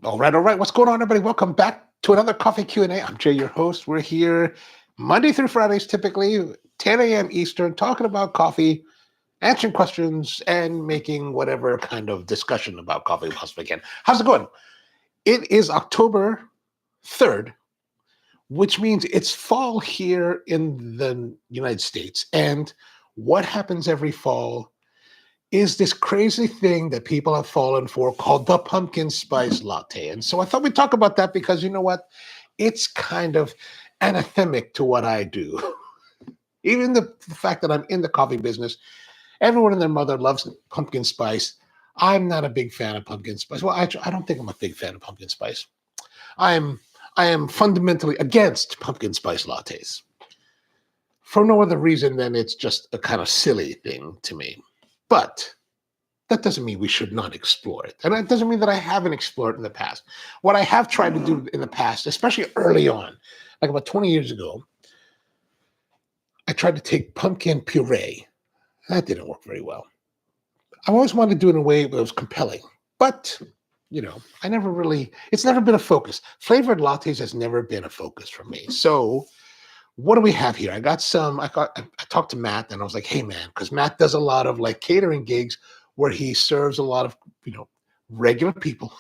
All right. What's going on, everybody? Welcome back to another Coffee Q&A. I'm Jay, your host. We're here Monday through Fridays, typically 10 a.m. Eastern, talking about coffee, answering questions, and making whatever kind of discussion about coffee we possibly can. How's it going? It is October 3rd, which means it's fall here in the United States. And what happens every fall is this crazy thing that people have fallen for called the pumpkin spice latte. And so I thought we'd talk about that because you know what? It's kind of anathemic to what I do. Even the fact that I'm in the coffee business, everyone and their mother loves pumpkin spice. I'm not a big fan of pumpkin spice. Well, I don't think I'm a big fan of pumpkin spice. I am fundamentally against pumpkin spice lattes for no other reason than it's just a kind of silly thing to me. But that doesn't mean we should not explore it. And that doesn't mean that I haven't explored it in the past. What I have tried to do in the past, especially early on, like about 20 years ago, I tried to take pumpkin puree. That didn't work very well. I always wanted to do it in a way that was compelling. But, it's never been a focus. Flavored lattes has never been a focus for me. So what do we have here? I talked to Matt and I was like, hey man, because Matt does a lot of like catering gigs where he serves a lot of, regular people,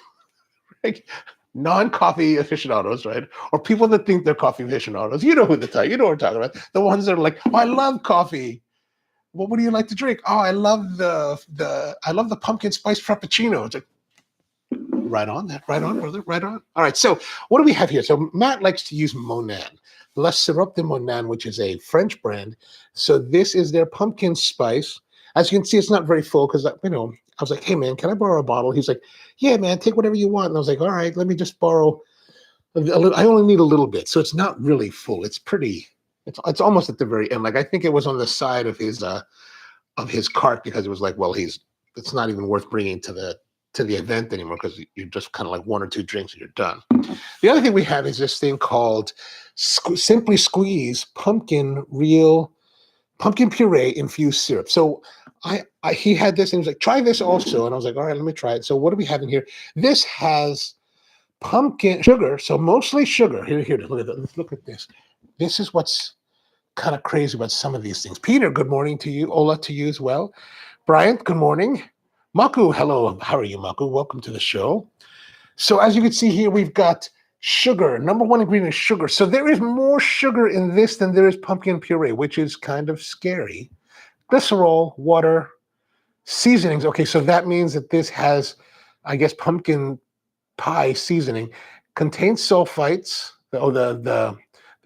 like non-coffee aficionados, right? Or people that think they're coffee aficionados. You know who you know what we're talking about. The ones that are like, oh, I love coffee. Well, what do you like to drink? Oh, I love the pumpkin spice frappuccino. It's like, right on, brother, right on. All right, so what do we have here? So Matt likes to use Monin, La Syrup de Monin, which is a French brand. So this is their pumpkin spice. As you can see, it's not very full because, I was like, hey, man, can I borrow a bottle? He's like, yeah, man, take whatever you want. And I was like, all right, let me just borrow a little. I only need a little bit. So it's not really full. It's it's almost at the very end. Like, I think it was on the side of his cart because it was like, well, it's not even worth bringing to the event anymore because you're just kind of like one or two drinks and you're done. The other thing we have is this thing called Simply Squeeze pumpkin puree infused syrup. So he had this and he was like, try this also. And I was like, all right, let me try it. So what do we have in here? This has pumpkin sugar. So mostly sugar. Here, look at that. Let's look at this. This is what's kind of crazy about some of these things. Peter, good morning to you. Ola to you as well. Bryant, good morning. Maku, hello. How are you, Maku? Welcome to the show. So as you can see here, we've got sugar. Number one ingredient is sugar. So there is more sugar in this than there is pumpkin puree, which is kind of scary. Glycerol, water, seasonings. Okay, so that means that this has, I guess, pumpkin pie seasoning. Contains sulfites. The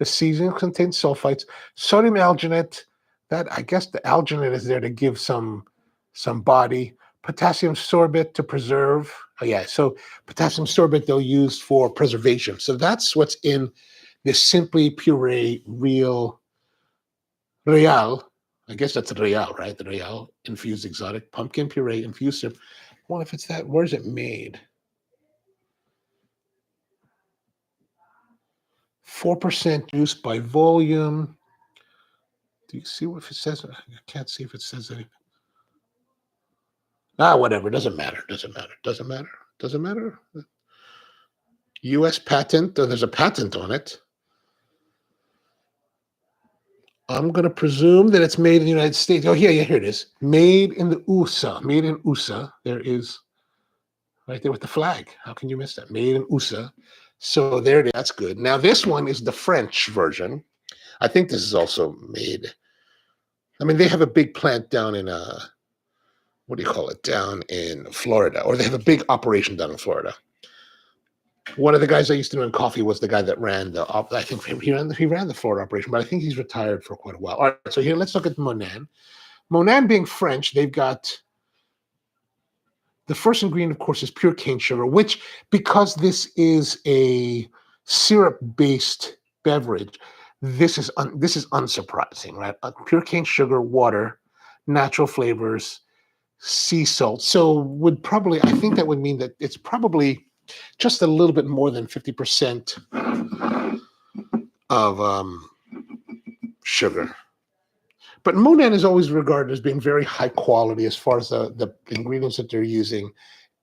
seasoning contains sulfites. Sodium alginate. That, I guess, the alginate is there to give some body. Potassium sorbate to preserve. Oh yeah, so potassium sorbate they'll use for preservation. So that's what's in this Simply Puree Real. I guess that's Real, right? The Real infused exotic pumpkin puree infused syrup. I wonder if it's that. Where's it made? 4% juice by volume. Do you see what it says? I can't see if it says anything. Whatever. Doesn't matter. Doesn't matter. U.S. patent. There's a patent on it. I'm going to presume that it's made in the United States. Oh, here it is. Made in the USA. Made in USA. There is right there with the flag. How can you miss that? Made in USA. So there it is. That's good. Now, this one is the French version. I think this is also made. I mean, they have a big plant down in, down in Florida. Or they have a big operation down in Florida. One of the guys I used to know in coffee was the guy that ran I think he ran the Florida operation, but I think he's retired for quite a while. All right, so here, let's look at Monin. Monin being French, they've got the first ingredient, of course, is pure cane sugar, which, because this is a syrup-based beverage, this is unsurprising, right? Pure cane sugar, water, natural flavors, sea salt. So I think that would mean that it's probably just a little bit more than 50% of sugar. But Monin is always regarded as being very high quality as far as the ingredients that they're using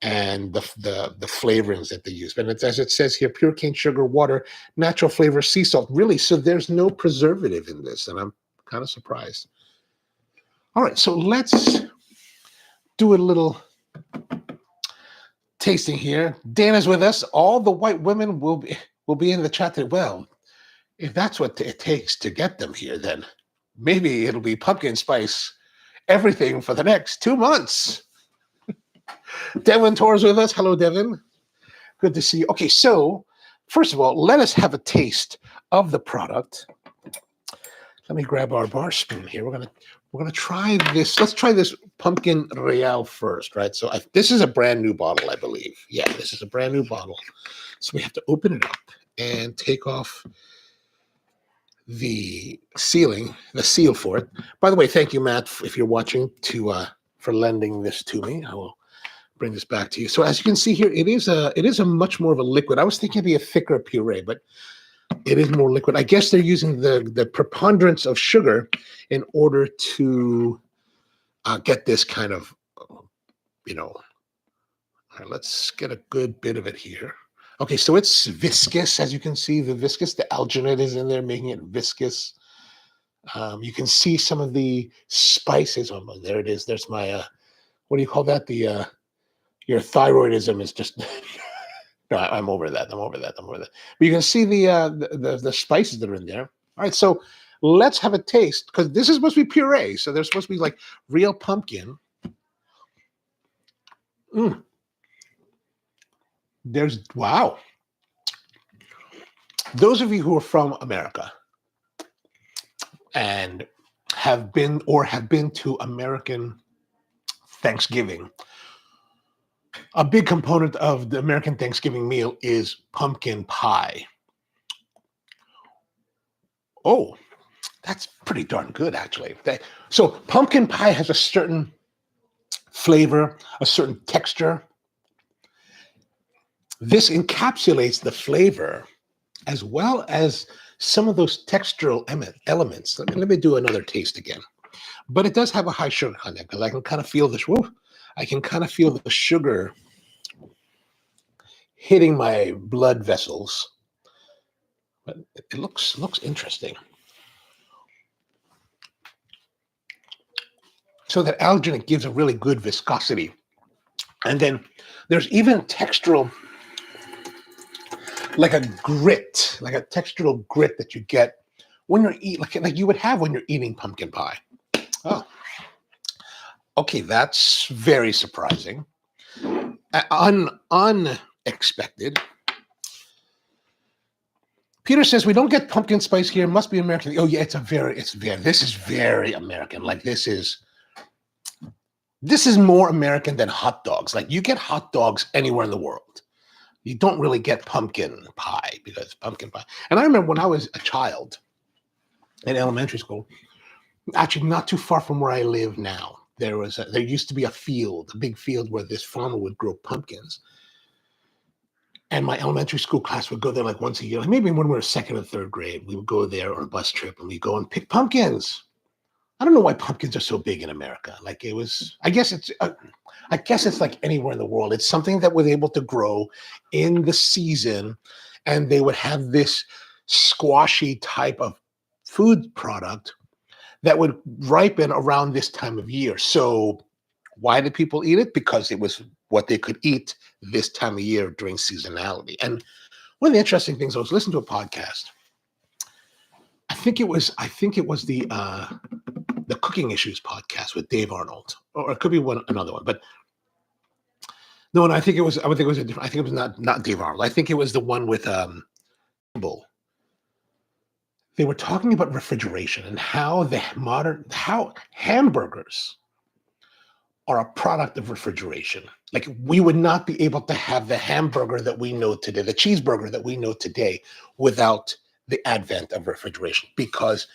and the flavorings that they use. But as it says here, pure cane sugar, water, natural flavor, sea salt. Really, so there's no preservative in this, and I'm kind of surprised. All right, so let's do a little tasting here. Dana's with us. All the white women will be in the chat today. Well, if that's what it takes to get them here, then maybe it'll be pumpkin spice everything for the next 2 months. Devin Torres with us. Hello, Devin. Good to see you. Okay, so first of all, let us have a taste of the product. Let me grab our bar spoon here. We're gonna try this. Let's try this pumpkin real first, right? So this is a brand new bottle, I believe. Yeah, this is a brand new bottle. So we have to open it up and take off the seal for it. By the way, thank you, Matt, if you're watching, for lending this to me. I will bring this back to you. So as you can see here, it is a much more of a liquid. I was thinking it'd be a thicker puree, but it is more liquid. I guess they're using the preponderance of sugar in order to get this kind of, all right, let's get a good bit of it here. Okay, so it's viscous, as you can see, the alginate is in there, making it viscous. You can see some of the spices. Oh, there it is. There's my, what do you call that? Your thyroidism is just, no, I'm over that. But you can see the spices that are in there. All right, so let's have a taste, because this is supposed to be puree. So they're supposed to be like real pumpkin. Wow. Those of you who are from America and have been to American Thanksgiving, a big component of the American Thanksgiving meal is pumpkin pie. Oh, that's pretty darn good, actually. So pumpkin pie has a certain flavor, a certain texture. This encapsulates the flavor as well as some of those textural elements. Let me do another taste again. But it does have a high sugar content, because I can kind of feel this. Whoa, I can kind of feel the sugar hitting my blood vessels. But it looks interesting. So that alginate gives a really good viscosity. And then there's even textural, like a textural grit that you get when you're eating, like you would have when you're eating pumpkin pie. Oh, okay, that's very surprising. Unexpected. Peter says we don't get pumpkin spice here. It must be American. Oh yeah, this is very American. Like this is more American than hot dogs. Like you get hot dogs anywhere in the world. You don't really get pumpkin pie, because pumpkin pie. And I remember when I was a child in elementary school, actually not too far from where I live now, there used to be a big field where this farmer would grow pumpkins. And my elementary school class would go there like once a year. Like maybe when we were second or third grade, we would go there on a bus trip and we'd go and pick pumpkins. I don't know why pumpkins are so big in America. Like I guess it's like anywhere in the world. It's something that was able to grow in the season, and they would have this squashy type of food product that would ripen around this time of year. So why did people eat it? Because it was what they could eat this time of year during seasonality. And one of the interesting things, I was listening to a podcast. I think it was the Cooking Issues podcast with Dave Arnold, or it could be another one. But no, I think it was. I would think it was a different. I think it was not Dave Arnold. I think it was the one with Bull. They were talking about refrigeration and how hamburgers are a product of refrigeration. Like we would not be able to have the hamburger that we know today, the cheeseburger that we know today, without the advent of refrigeration, because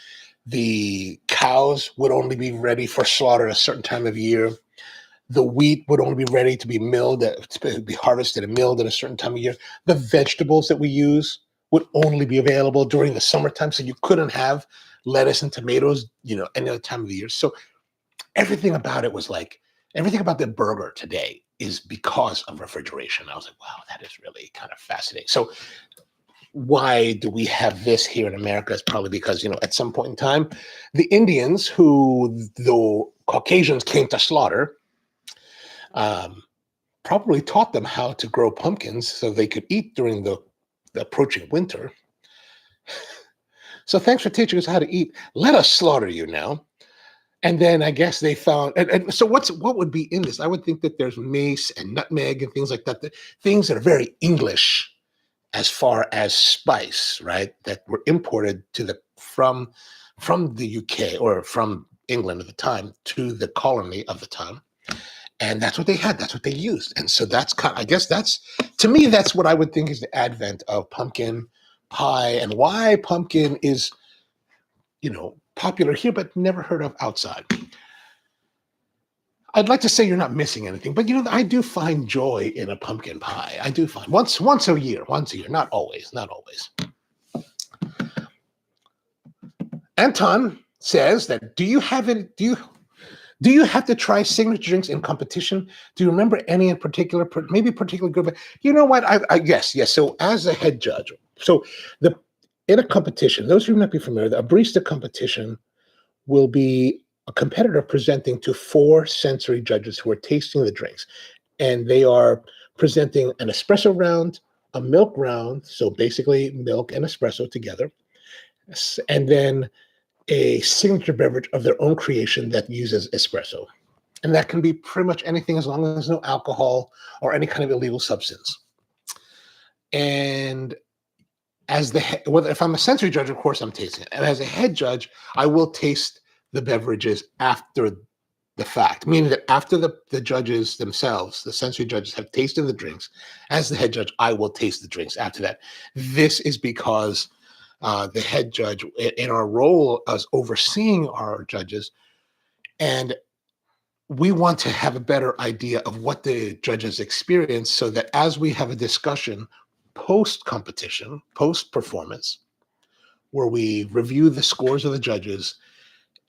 the cows would only be ready for slaughter at a certain time of year. The wheat would only be ready to be milled, to be harvested and milled at a certain time of year. The vegetables that we use would only be available during the summertime, so you couldn't have lettuce and tomatoes, any other time of the year. So everything about it was like, everything about the burger today is because of refrigeration. I was like, wow, that is really kind of fascinating. So why do we have this here in America? It's probably because, at some point in time, the Indians, who the Caucasians came to slaughter, probably taught them how to grow pumpkins so they could eat during the approaching winter. So thanks for teaching us how to eat. Let us slaughter you now. And then I guess they found, and so what would be in this? I would think that there's mace and nutmeg and things like that, things that are very English as far as spice, right? That were imported to from the UK or from England at the time to the colony of the time. And that's what they had. That's what they used. And so I guess to me, that's what I would think is the advent of pumpkin pie and why pumpkin is, popular here, but never heard of outside. I'd like to say you're not missing anything, but I do find joy in a pumpkin pie. I do find once a year, not always. Anton says that do you have to try signature drinks in competition? Do you remember any in particular, maybe particularly good? But you know what? Yes. So as a head judge, in a competition, those who may not be familiar, a barista competition will be a competitor presenting to 4 sensory judges who are tasting the drinks. And they are presenting an espresso round, a milk round, so basically milk and espresso together, and then a signature beverage of their own creation that uses espresso. And that can be pretty much anything as long as there's no alcohol or any kind of illegal substance. And if I'm a sensory judge, of course, I'm tasting it. And as a head judge, I will taste the beverages after the fact, meaning that after the judges themselves, the sensory judges have tasted the drinks, as the head judge, I will taste the drinks after that. This is because the head judge, in our role as overseeing our judges, and we want to have a better idea of what the judges experience so that as we have a discussion post-competition, post-performance, where we review the scores of the judges,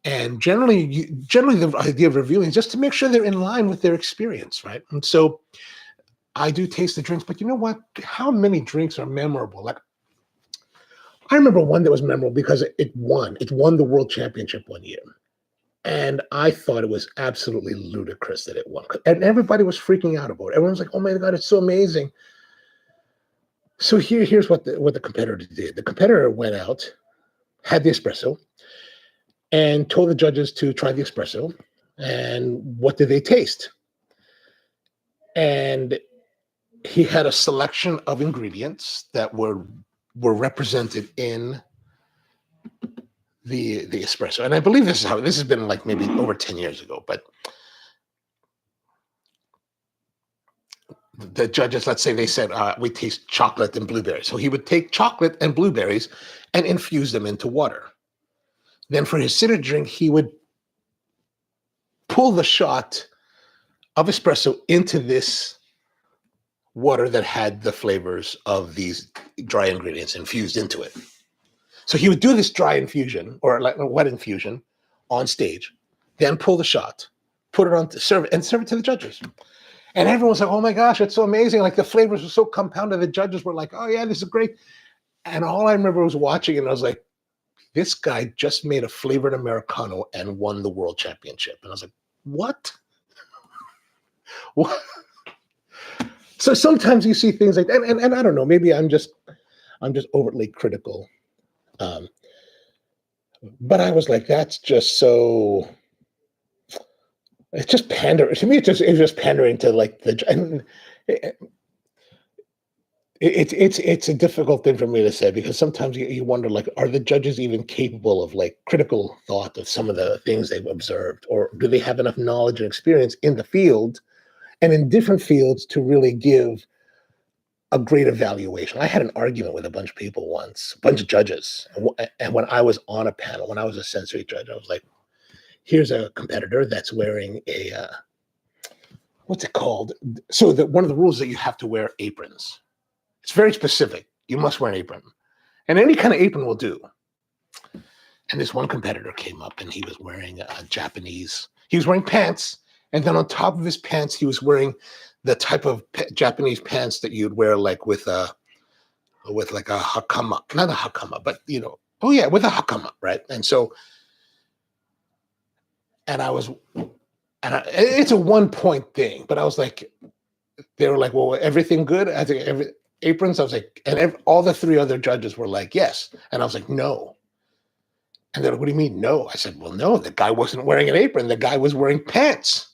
and generally the idea of reviewing is just to make sure they're in line with their experience, right? And so I do taste the drinks, but you know what? How many drinks are memorable? Like, I remember one that was memorable because it won the world championship one year. And I thought it was absolutely ludicrous that it won. And everybody was freaking out about it. Everyone was like, oh my God, it's so amazing. So here's what the competitor did. The competitor went out, had the espresso, and told the judges to try the espresso. And what did they taste? And he had a selection of ingredients that were represented in the espresso. And I believe this has been like maybe over 10 years ago, but the judges, let's say they said, we taste chocolate and blueberries. So he would take chocolate and blueberries and infuse them into water. Then for his signature drink, he would pull the shot of espresso into this water that had the flavors of these dry ingredients infused into it. So he would do this dry infusion or like a wet infusion on stage, then pull the shot, put it on to serve it to the judges. And everyone was like, oh my gosh, it's so amazing. Like the flavors were so compounded. The judges were like, oh yeah, this is great. And all I remember was watching and I was like, this guy just made a flavored Americano and won the world championship. And I was like, what? What? So sometimes you see things like that, and I don't know, maybe I'm just overtly critical. But I was like, that's just so. It's just pandering to me. It's just pandering to like it's a difficult thing for me to say because sometimes you wonder, like, are the judges even capable of like critical thought of some of the things they've observed, or do they have enough knowledge and experience in the field and in different fields to really give a great evaluation? I had an argument with a bunch of people once, a bunch of judges, and when I was on a panel, when I was a sensory judge, I was like, here's a competitor that's wearing a what's it called? So one of the rules is that you have to wear aprons. It's very specific. You must wear an apron. And any kind of apron will do. And this one competitor came up and he was wearing he was wearing pants. And then on top of his pants, he was wearing the type of Japanese pants that you'd wear like with like a hakama, not a hakama, but oh yeah, with a hakama, right? And so, and I was, it's a 1 point thing, but I was like, they were like, well, everything good? I think aprons. I was like, and all the 3 other judges were like, yes, and I was like, no. And they're like, what do you mean, no? I said, well, no, the guy wasn't wearing an apron. The guy was wearing pants.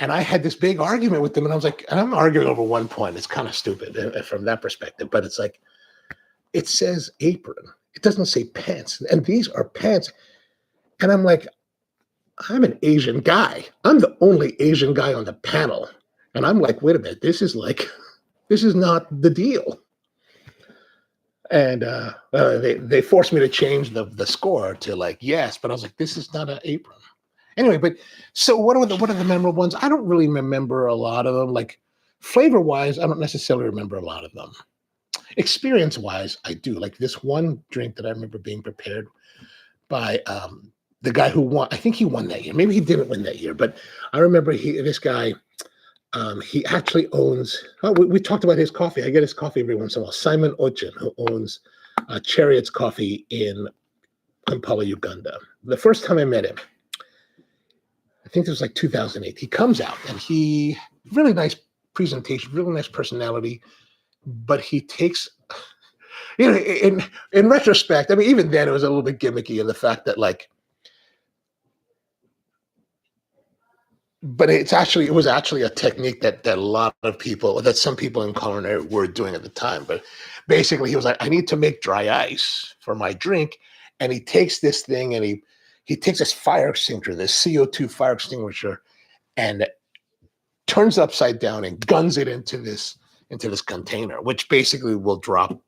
And I had this big argument with them, and I was like, and I'm arguing over 1 point. It's kind of stupid from that perspective, but it's like, it says apron. It doesn't say pants. And these are pants. And I'm like, I'm an Asian guy. I'm the only Asian guy on the panel. And I'm like, wait a minute, this is not the deal. And they forced me to change the score to like, yes, but I was like, this is not an apron. Anyway, but so what are the memorable ones? I don't really remember a lot of them. Like flavor-wise, I don't necessarily remember a lot of them. Experience-wise, I do. Like this one drink that I remember being prepared by the guy who won. I think he won that year. Maybe he didn't win that year, but I remember this guy. He actually owns. Oh, we talked about his coffee. I get his coffee every once in a while. Simon Ochin, who owns Chariot's Coffee in Kampala, Uganda. The first time I met him, I think it was like 2008. He comes out and he really nice presentation, really nice personality, but he takes. In retrospect, I mean, even then it was a little bit gimmicky in the fact that like. But it was actually a technique that a lot of people, that some people in culinary were doing at the time. But basically, he was like, I need to make dry ice for my drink. And he takes this thing and he takes this fire extinguisher, this CO2 fire extinguisher, and turns it upside down and guns it into this container, which basically will drop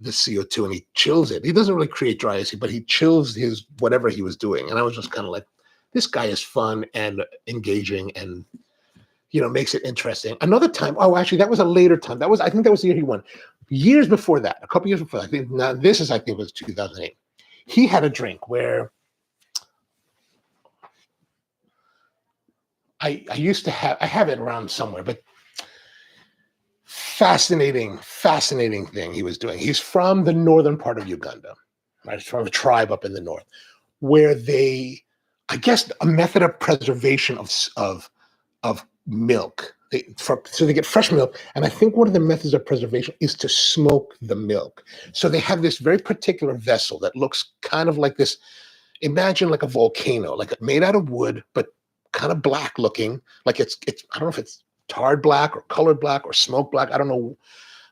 the CO2, and he chills it. He doesn't really create dry ice, but he chills his whatever he was doing. And I was just kind of like, this guy is fun and engaging and, makes it interesting. Another time, actually, that was a later time. I think that was the year he won. Years before that, a couple years before that, I think was 2008. He had a drink where I have it around somewhere, but fascinating thing he was doing. He's from the northern part of Uganda, right? He's from a tribe up in the north where I guess a method of preservation of milk. So they get fresh milk, and I think one of the methods of preservation is to smoke the milk. So they have this very particular vessel that looks kind of like this. Imagine like a volcano, like made out of wood, but kind of black looking. Like it's I don't know if it's tarred black or colored black or smoke black. I don't know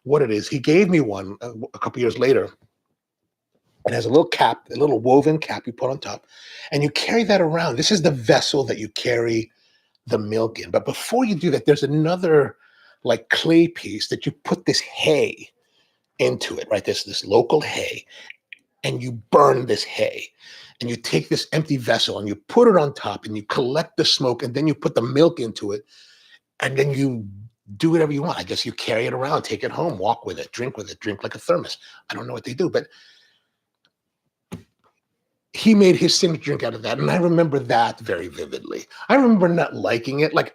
what it is. He gave me one a couple years later. It has a little cap, a little woven cap you put on top, and you carry that around. This is the vessel that you carry the milk in. But before you do that, there's another like clay piece that you put this hay into it, right? This local hay, and you burn this hay. And you take this empty vessel and you put it on top and you collect the smoke, and then you put the milk into it, and then you do whatever you want. I guess you carry it around, take it home, walk with it, drink like a thermos. I don't know what they do, but he made his signature drink out of that. And I remember that very vividly. I remember not liking it. Like,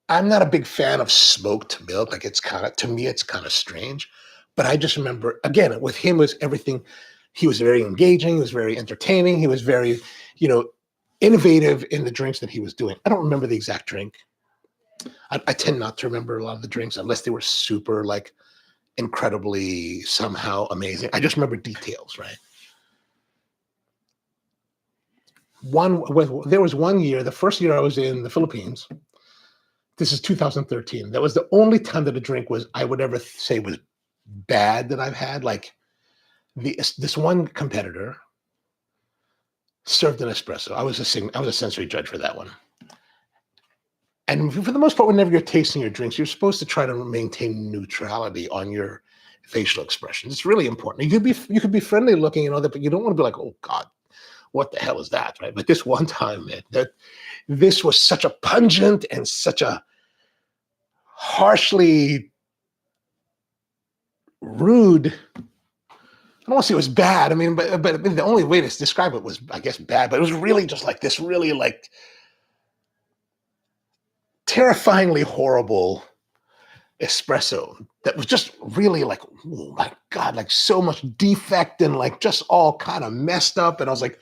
I'm not a big fan of smoked milk. Like to me, it's kind of strange. But I just remember, again, with him was everything. He was very engaging. He was very entertaining. He was very, innovative in the drinks that he was doing. I don't remember the exact drink. I tend not to remember a lot of the drinks unless they were super like incredibly somehow amazing. I just remember details, right? There was one year, the first year I was in the Philippines. This is 2013. That was the only time that a drink I would ever say was bad that I've had. Like this one competitor served an espresso. I was a sensory judge for that one. And for the most part, whenever you're tasting your drinks, you're supposed to try to maintain neutrality on your facial expressions. It's really important. You could be friendly looking and all that, but you don't want to be like, oh God, what the hell is that, right? But this one time, man, this was such a pungent and such a harshly rude. I don't want to say it was bad. I mean, but the only way to describe it was, I guess, bad. But it was really just like this, really like terrifyingly horrible espresso that was just really like, oh my God, like so much defect and like just all kind of messed up. And I was like,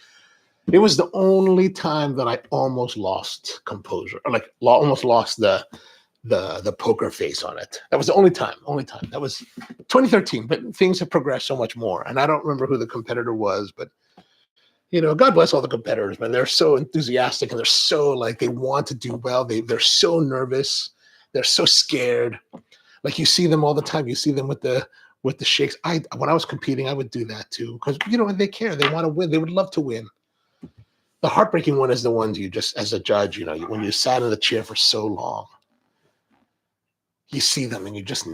it was the only time that I almost lost composure, or like almost lost the poker face on it. That was the only time. That was 2013, but things have progressed so much more. And I don't remember who the competitor was, but God bless all the competitors, man. They're so enthusiastic and they're so like they want to do well. They're so nervous. They're so scared. Like you see them all the time. You see them with the shakes. When I was competing, I would do that too because they care. They want to win. They would love to win. The heartbreaking one is the ones you just, as a judge, when you sat in the chair for so long, you see them and you just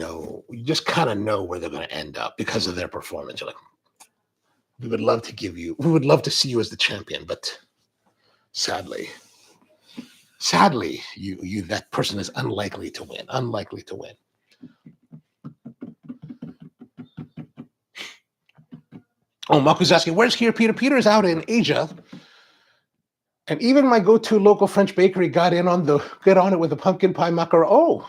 kind of know where they're going to end up because of their performance. You're like, we would love to see you as the champion, but sadly, that person is unlikely to win. Oh, Marco's asking, where's here Peter? Peter is out in Asia. And even my go-to local French bakery got on it with a pumpkin pie macaron. Oh,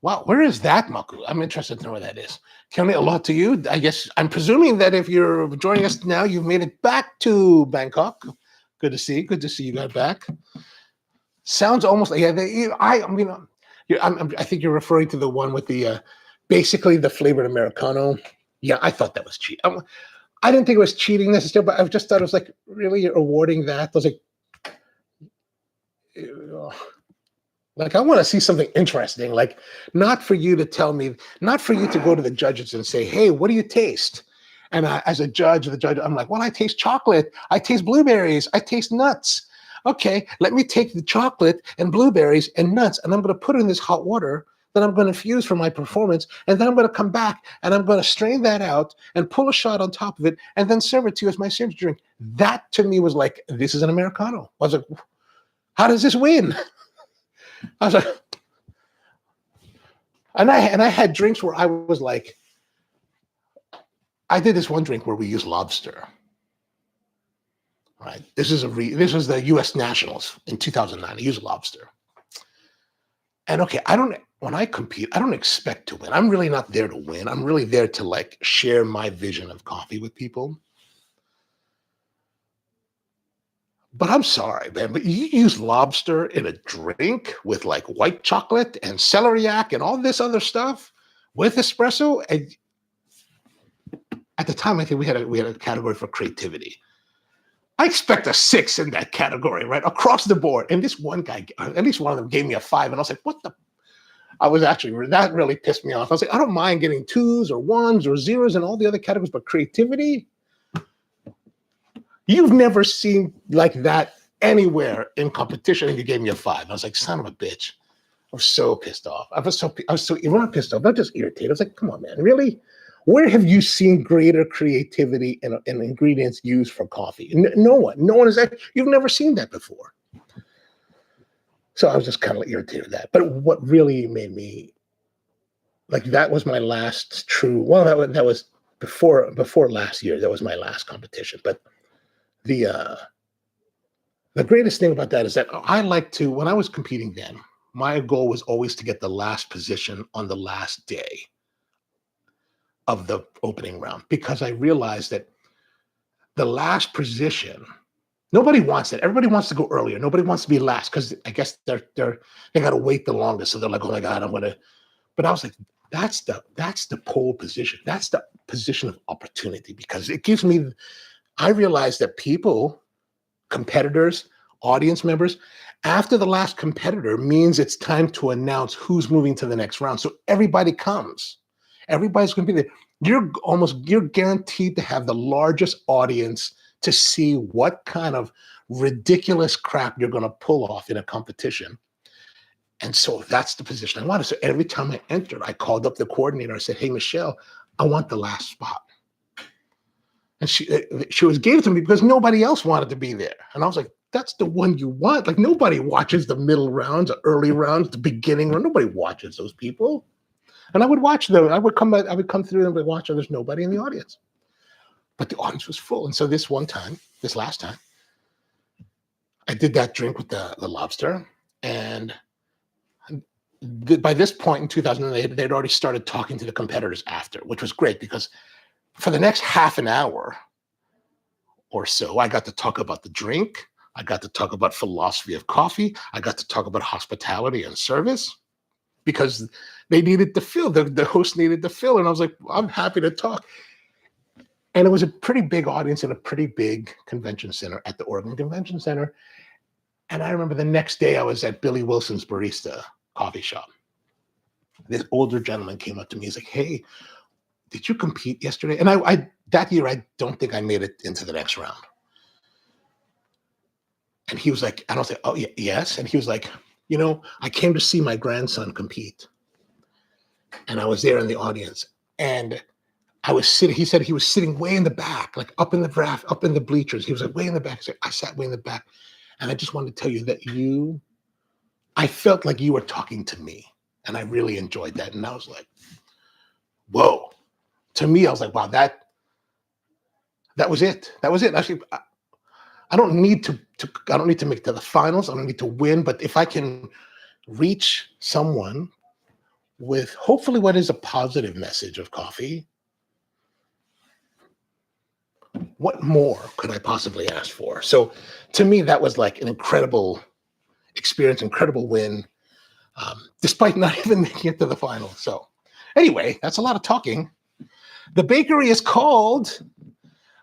wow. Where is that, Maku? I'm interested to know where that is. Kelly, a lot to you. I guess I'm presuming that if you're joining us now, you've made it back to Bangkok. Good to see you got back. Sounds almost like, I think you're referring to the one with the basically the flavored Americano. Yeah, I thought that was cheap. I didn't think it was cheating necessarily, but I just thought it was like, really, you're awarding that? I was like, I want to see something interesting, like not for you to tell me, not for you to go to the judges and say, hey, what do you taste? And as a judge, I'm like, well, I taste chocolate. I taste blueberries. I taste nuts. Okay, let me take the chocolate and blueberries and nuts, and I'm going to put it in this hot water that I'm going to infuse for my performance, and then I'm going to come back and I'm going to strain that out and pull a shot on top of it and then serve it to you as my signature drink. That to me was like, this is an Americano. I was like, how does this win? I was like, and I had drinks where I was like, I did this one drink where we used lobster. Right. This was the U.S. Nationals in 2009. I used lobster. And okay, when I compete, I don't expect to win. I'm really not there to win. I'm really there to like share my vision of coffee with people. But I'm sorry, man, but you use lobster in a drink with like white chocolate and celeriac and all this other stuff with espresso. And at the time, I think we had a category for creativity. I expect a 6 in that category, right? Across the board. And this one guy, at least one of them gave me a 5. And I was like, what the? That really pissed me off. I was like, I don't mind getting 2s or 1s or 0s and all the other categories, but creativity? You've never seen like that anywhere in competition, and you gave me a 5. I was like, son of a bitch. I was so pissed off. I was not pissed off, not just irritated. I was like, come on, man, really? Where have you seen greater creativity in ingredients used for coffee? No one has. You've never seen that before. So I was just kind of irritated with that. But what really made me like, that was my last true. Well, that was before last year. That was my last competition. But the greatest thing about that is that I like to, when I was competing then, my goal was always to get the last position on the last day of the opening round, because I realized that the last position, nobody wants it. Everybody wants to go earlier. Nobody wants to be last because I guess they got to wait the longest. So they're like, oh my God, I'm gonna. But I was like, that's the pole position. That's the position of opportunity, because it gives me. I realized that people, competitors, audience members, after the last competitor means it's time to announce who's moving to the next round. So everybody comes. Everybody's going to be there. You're guaranteed to have the largest audience to see what kind of ridiculous crap you're going to pull off in a competition. And so that's the position I wanted. So every time I entered, I called up the coordinator. I said, hey, Michelle, I want the last spot. And she gave it to me because nobody else wanted to be there. And I was like, that's the one you want. Like, nobody watches the middle rounds, the early rounds, the beginning round. Nobody watches those people. And I would watch them. I would come through them and watch, and there's nobody in the audience. But the audience was full. And so this last time, I did that drink with the lobster. And by this point in 2008, they'd already started talking to the competitors after, which was great because for the next half an hour or so, I got to talk about the drink. I got to talk about philosophy of coffee. I got to talk about hospitality and service because they needed to fill. The host needed to fill. And I was like, I'm happy to talk. And it was a pretty big audience in a pretty big convention center at the Oregon Convention Center. And I remember the next day I was at Billy Wilson's Barista coffee shop. This older gentleman came up to me. He's like, hey, did you compete yesterday? And I that year, I don't think I made it into the next round. And he was like, I don't say, oh, yes. And he was like, you know, I came to see my grandson compete. And I was there in the audience. And I was sitting, he said he was sitting way in the back, like up in the draft, up in the bleachers. He was like way in the back. I sat way in the back. And I just wanted to tell you that I felt like you were talking to me. And I really enjoyed that. And I was like, whoa. To me, I was like, wow, that was it. That was it. Actually, I don't need to make it to the finals. I don't need to win. But if I can reach someone with hopefully what is a positive message of coffee, what more could I possibly ask for? So to me, that was like an incredible experience, incredible win, despite not even making it to the final. So anyway, that's a lot of talking. The bakery is called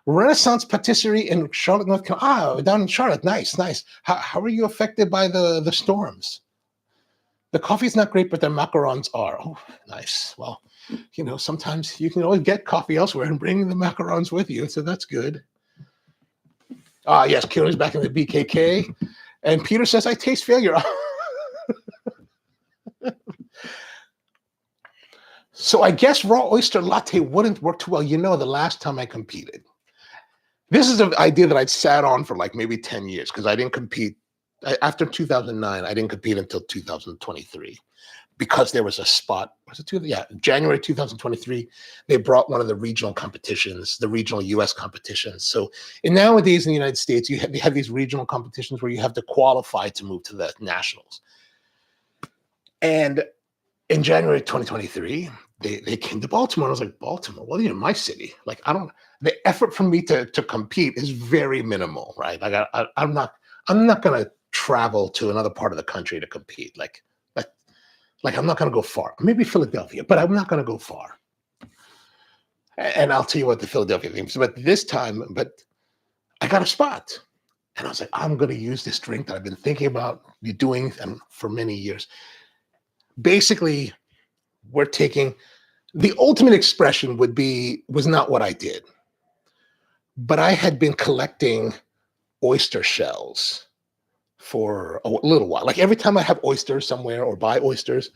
Renaissance Patisserie in Charlotte, North Carolina. Down in Charlotte. Nice, nice. How are you affected by the storms? The coffee's not great, but the macarons are. Oh, nice. Well, you know, sometimes you can always get coffee elsewhere and bring the macarons with you, so that's good. Yes, Kieran's back in the BKK. And Peter says, I taste failure. So I guess raw oyster latte wouldn't work too well. You know, the last time I competed, this is an idea that I'd sat on for like maybe 10 years because I didn't compete. After 2009, I didn't compete until 2023 because there was a spot. Was it January 2023? They brought one of the regional competitions, the regional U.S. competitions. So nowadays in the United States, they have these regional competitions where you have to qualify to move to the nationals. And in January 2023, they came to Baltimore. And I was like, Baltimore? Well, you're my city. Like, the effort for me to compete is very minimal, right? Like, I'm not going to travel to another part of the country to compete. Like I'm not going to go far. Maybe Philadelphia, but I'm not going to go far. And I'll tell you what the Philadelphia thing is. But this time, I got a spot. And I was like, I'm going to use this drink that I've been thinking about doing for many years. Basically, we're taking the ultimate expression was not what I did, but I had been collecting oyster shells for a little while. Like every time I have oysters somewhere or buy oysters,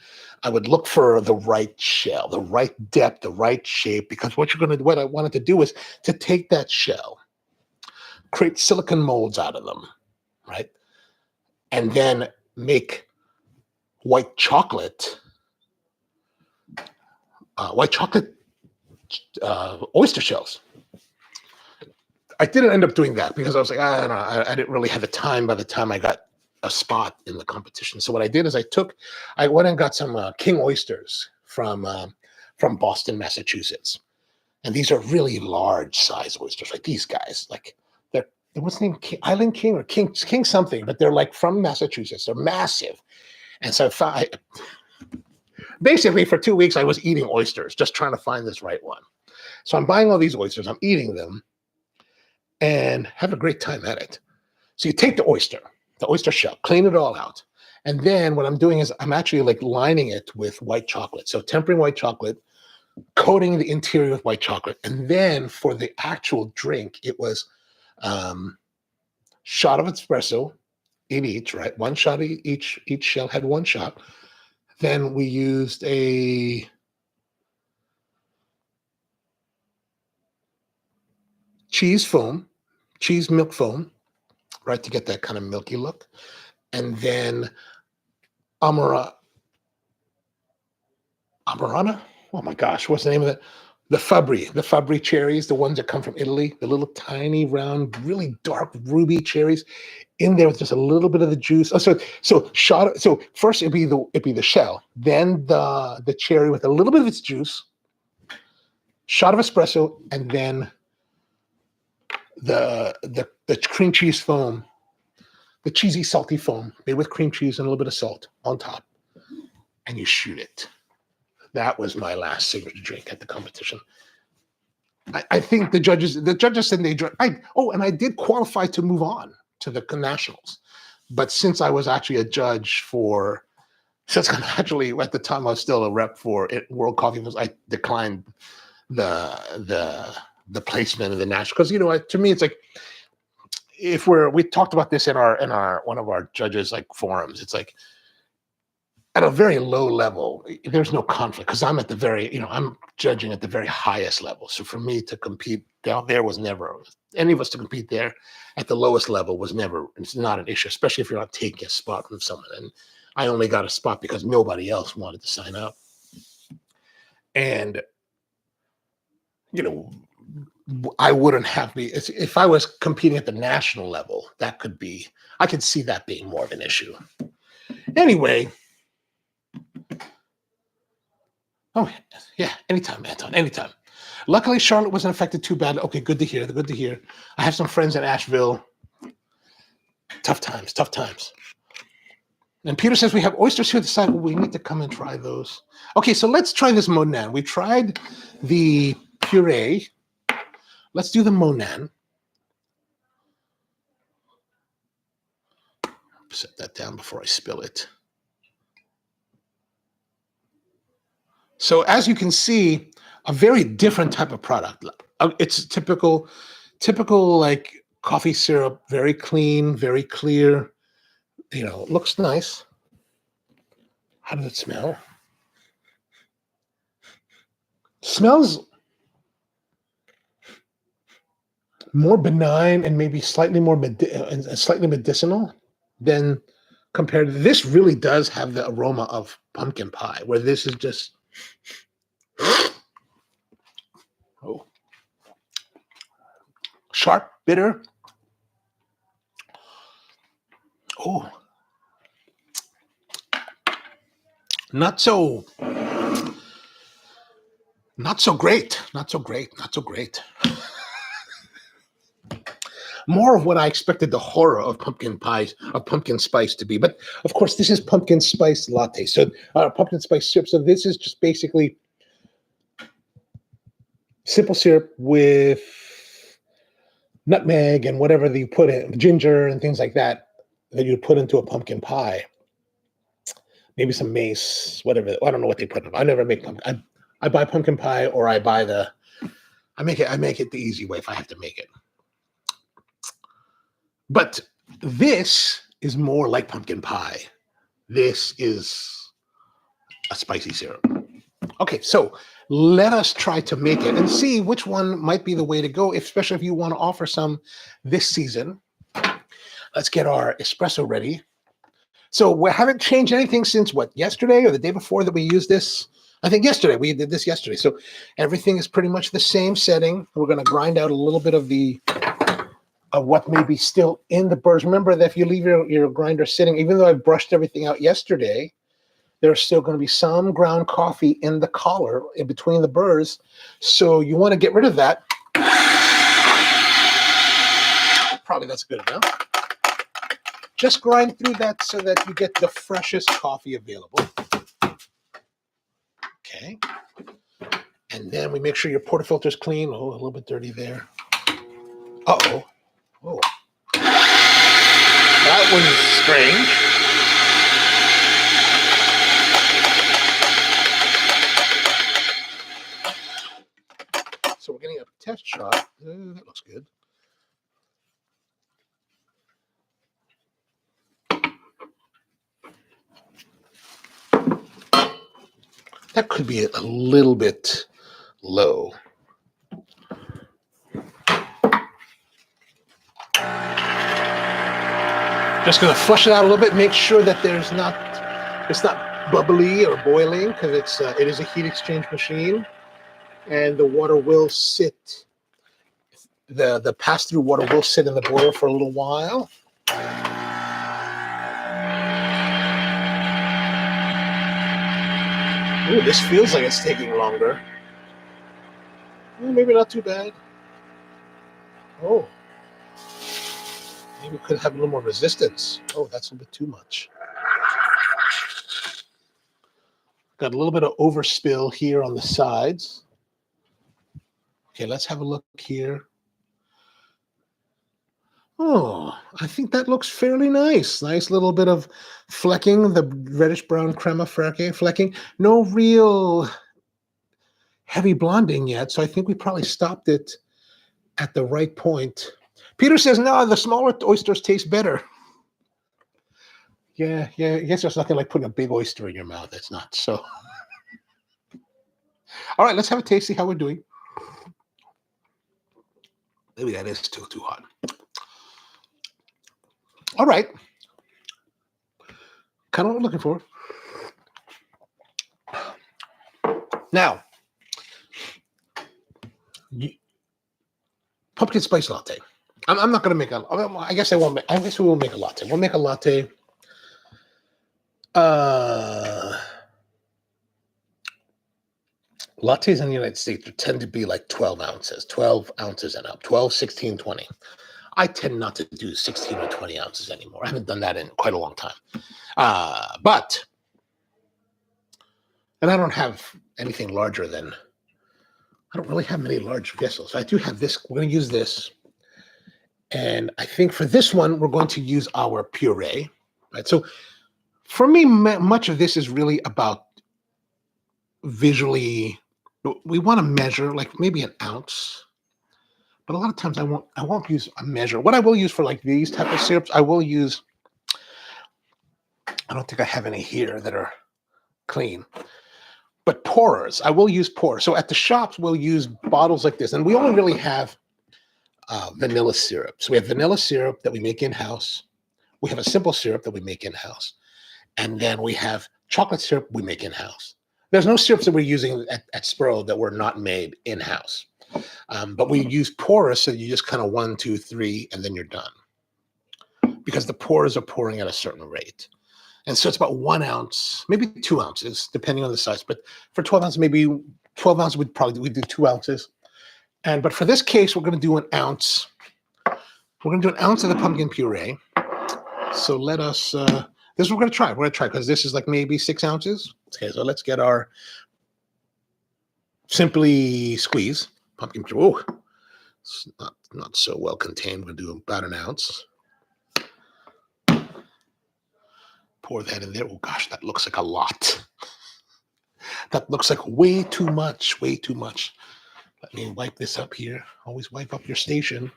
I would look for the right shell, the right depth, the right shape, because what I wanted to do was to take that shell, create silicone molds out of them, right? And then make white chocolate oyster shells. I didn't end up doing that because I was like, I don't know, I didn't really have the time by the time I got a spot in the competition. So what I did is I went and got some king oysters from Boston, Massachusetts. And these are really large size oysters, like these guys. Like what's the name? Island King or King something, but they're like from Massachusetts. They're massive. And so basically for 2 weeks, I was eating oysters, just trying to find this right one. So I'm buying all these oysters, I'm eating them, and have a great time at it. So you take the oyster shell, clean it all out. And then what I'm doing is I'm actually like lining it with white chocolate. So tempering white chocolate, coating the interior with white chocolate. And then for the actual drink, it was shot of espresso in each, right? One shot each shell had one shot. Then we used a cheese milk foam, right, to get that kind of milky look. And then Amarana. Oh my gosh, what's the name of it? the Fabri cherries, the ones that come from Italy, the little tiny round, really dark ruby cherries, in there with just a little bit of the juice. Oh, so first it'd be the shell, then the cherry with a little bit of its juice, shot of espresso, and then the cream cheese foam, the cheesy salty foam made with cream cheese and a little bit of salt on top, and you shoot it. That was my last signature drink at the competition. I think the judges said they drank. And I did qualify to move on to the nationals, but since I was actually a judge since I'm actually at the time I was still a rep for World Coffee Fest, I declined the placement of the national, because to me it's like, if we talked about this in our one of our judges like forums, it's like at a very low level, there's no conflict because I'm at the very, I'm judging at the very highest level. So for me to compete down there was never, any of us to compete there at the lowest level was never, it's not an issue, especially if you're not taking a spot from someone. And I only got a spot because nobody else wanted to sign up. And, I wouldn't have if I was competing at the national level, I could see that being more of an issue. Anyway. Oh, yeah. Anytime, Anton. Anytime. Luckily, Charlotte wasn't affected too bad. Okay, good to hear. Good to hear. I have some friends in Asheville. Tough times. And Peter says we have oysters here at the side. We need to come and try those. Okay, so let's try this Monan. We tried the puree. Let's do the Monan. Set that down before I spill it. So as you can see, a very different type of product. It's typical like coffee syrup, very clean, very clear. Looks nice. How does it smell? Smells more benign and maybe slightly more slightly medicinal than compared to this. Really does have the aroma of pumpkin pie, where this is just sharp, bitter. Oh, not so great. More of what I expected the horror of pumpkin spice to be. But of course, this is pumpkin spice latte. So pumpkin spice syrup. So this is just basically simple syrup with nutmeg and whatever you put in, ginger and things like that you put into a pumpkin pie. Maybe some mace, whatever. I don't know what they put in. I never make pumpkin. I buy pumpkin pie, or I make it the easy way if I have to make it. But this is more like pumpkin pie. This is a spicy syrup. Okay, so let us try to make it and see which one might be the way to go, especially if you want to offer some this season. Let's get our espresso ready. So we haven't changed anything since yesterday or the day before that we used this. I think yesterday, we did this yesterday. So everything is pretty much the same setting. We're going to grind out a little bit of what may be still in the burrs. Remember that if you leave your grinder sitting, even though I brushed everything out yesterday, there's still going to be some ground coffee in the collar in between the burrs. So you want to get rid of that. Probably that's good enough. Just grind through that so that you get the freshest coffee available. Okay. And then we make sure your portafilter is clean. Oh, a little bit dirty there. Uh-oh. Oh. That was strange. So we're getting a test shot. That looks good. That could be a little bit low. Just going to flush it out a little bit. Make sure that it's not bubbly or boiling, because it is a heat exchange machine. and the water will sit. The pass-through water will sit in the boiler for a little while. Ooh, this feels like it's taking longer. Well, maybe not too bad. Oh, maybe we could have a little more resistance. Oh, that's a bit too much. Got a little bit of overspill here on the sides. Okay, let's have a look here. Oh, I think that looks fairly nice. Nice little bit of flecking, the reddish-brown crema flecking. No real heavy blonding yet, so I think we probably stopped it at the right point. Peter says, no, the smaller oysters taste better. Yeah, I guess there's nothing like putting a big oyster in your mouth. It's not so. All right, let's have a taste, see how we're doing. Maybe that is still too hot. All right. Kind of what we're looking for. Now, pumpkin spice latte. I'm not going to make a. I guess I won't. I guess we will make a latte. We'll make a latte. Lattes in the United States tend to be like 12 ounces and up, 12, 16, 20. I tend not to do 16 or 20 ounces anymore. I haven't done that in quite a long time. And I don't have anything larger than, I don't really have many large vessels. I do have this. We're going to use this. And I think for this one, we're going to use our puree. Right. So for me, much of this is really about visually. We want to measure like maybe an ounce, but a lot of times I won't use a measure. What I will use for like these type of syrups, I will use. I don't think I have any here that are clean, but pourers. I will use pourers. So at the shops, we'll use bottles like this, and we only really have vanilla syrup. So we have vanilla syrup that we make in-house. We have a simple syrup that we make in-house, and then we have chocolate syrup we make in-house. There's no syrups that we're using at Spro that were not made in-house. But we use pourers, so you just kind of 1, 2, 3, and then you're done. Because the pourers are pouring at a certain rate. And so it's about 1 ounce, maybe 2 ounces, depending on the size. But for 12 ounces, maybe 12 ounces, we'd do 2 ounces. But for this case, we're going to do 1 ounce. We're going to do 1 ounce of the pumpkin puree. So let us... this is what we're going to try. We're going to try because this is like maybe 6 ounces. Okay, so let's get our Simply Squeeze pumpkin puree. Oh, it's not so well contained. We're going to do about 1 ounce. Pour that in there. Oh gosh, that looks like a lot. That looks like way too much. Way too much. Let me wipe this up here. Always wipe up your station.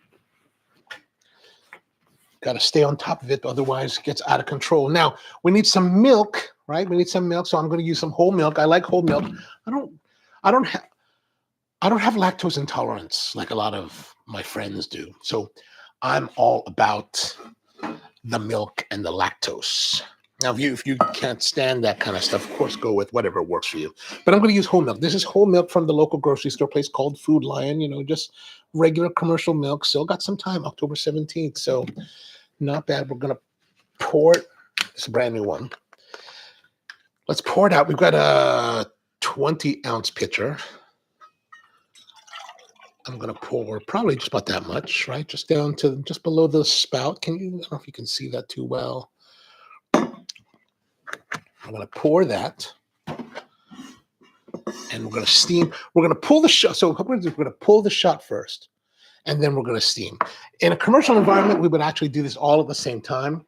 Got to stay on top of it, otherwise it gets out of control. Now, we need some milk, right? We need some milk, so I'm going to use some whole milk. I like whole milk. I don't have lactose intolerance like a lot of my friends do. So I'm all about the milk and the lactose. Now, if you can't stand that kind of stuff, of course, go with whatever works for you. But I'm going to use whole milk. This is whole milk from the local grocery store place called Food Lion. Just regular commercial milk. Still got some time, October 17th. So not bad. We're going to pour it. It's a brand new one. Let's pour it out. We've got a 20-ounce pitcher. I'm going to pour probably just about that much, right? Just down to just below the spout. I don't know if you can see that too well. I'm going to pour that. And we're going to steam. We're going to pull the shot. So what we're going to do, we're going to pull the shot first. And then we're going to steam. In a commercial environment, we would actually do this all at the same time.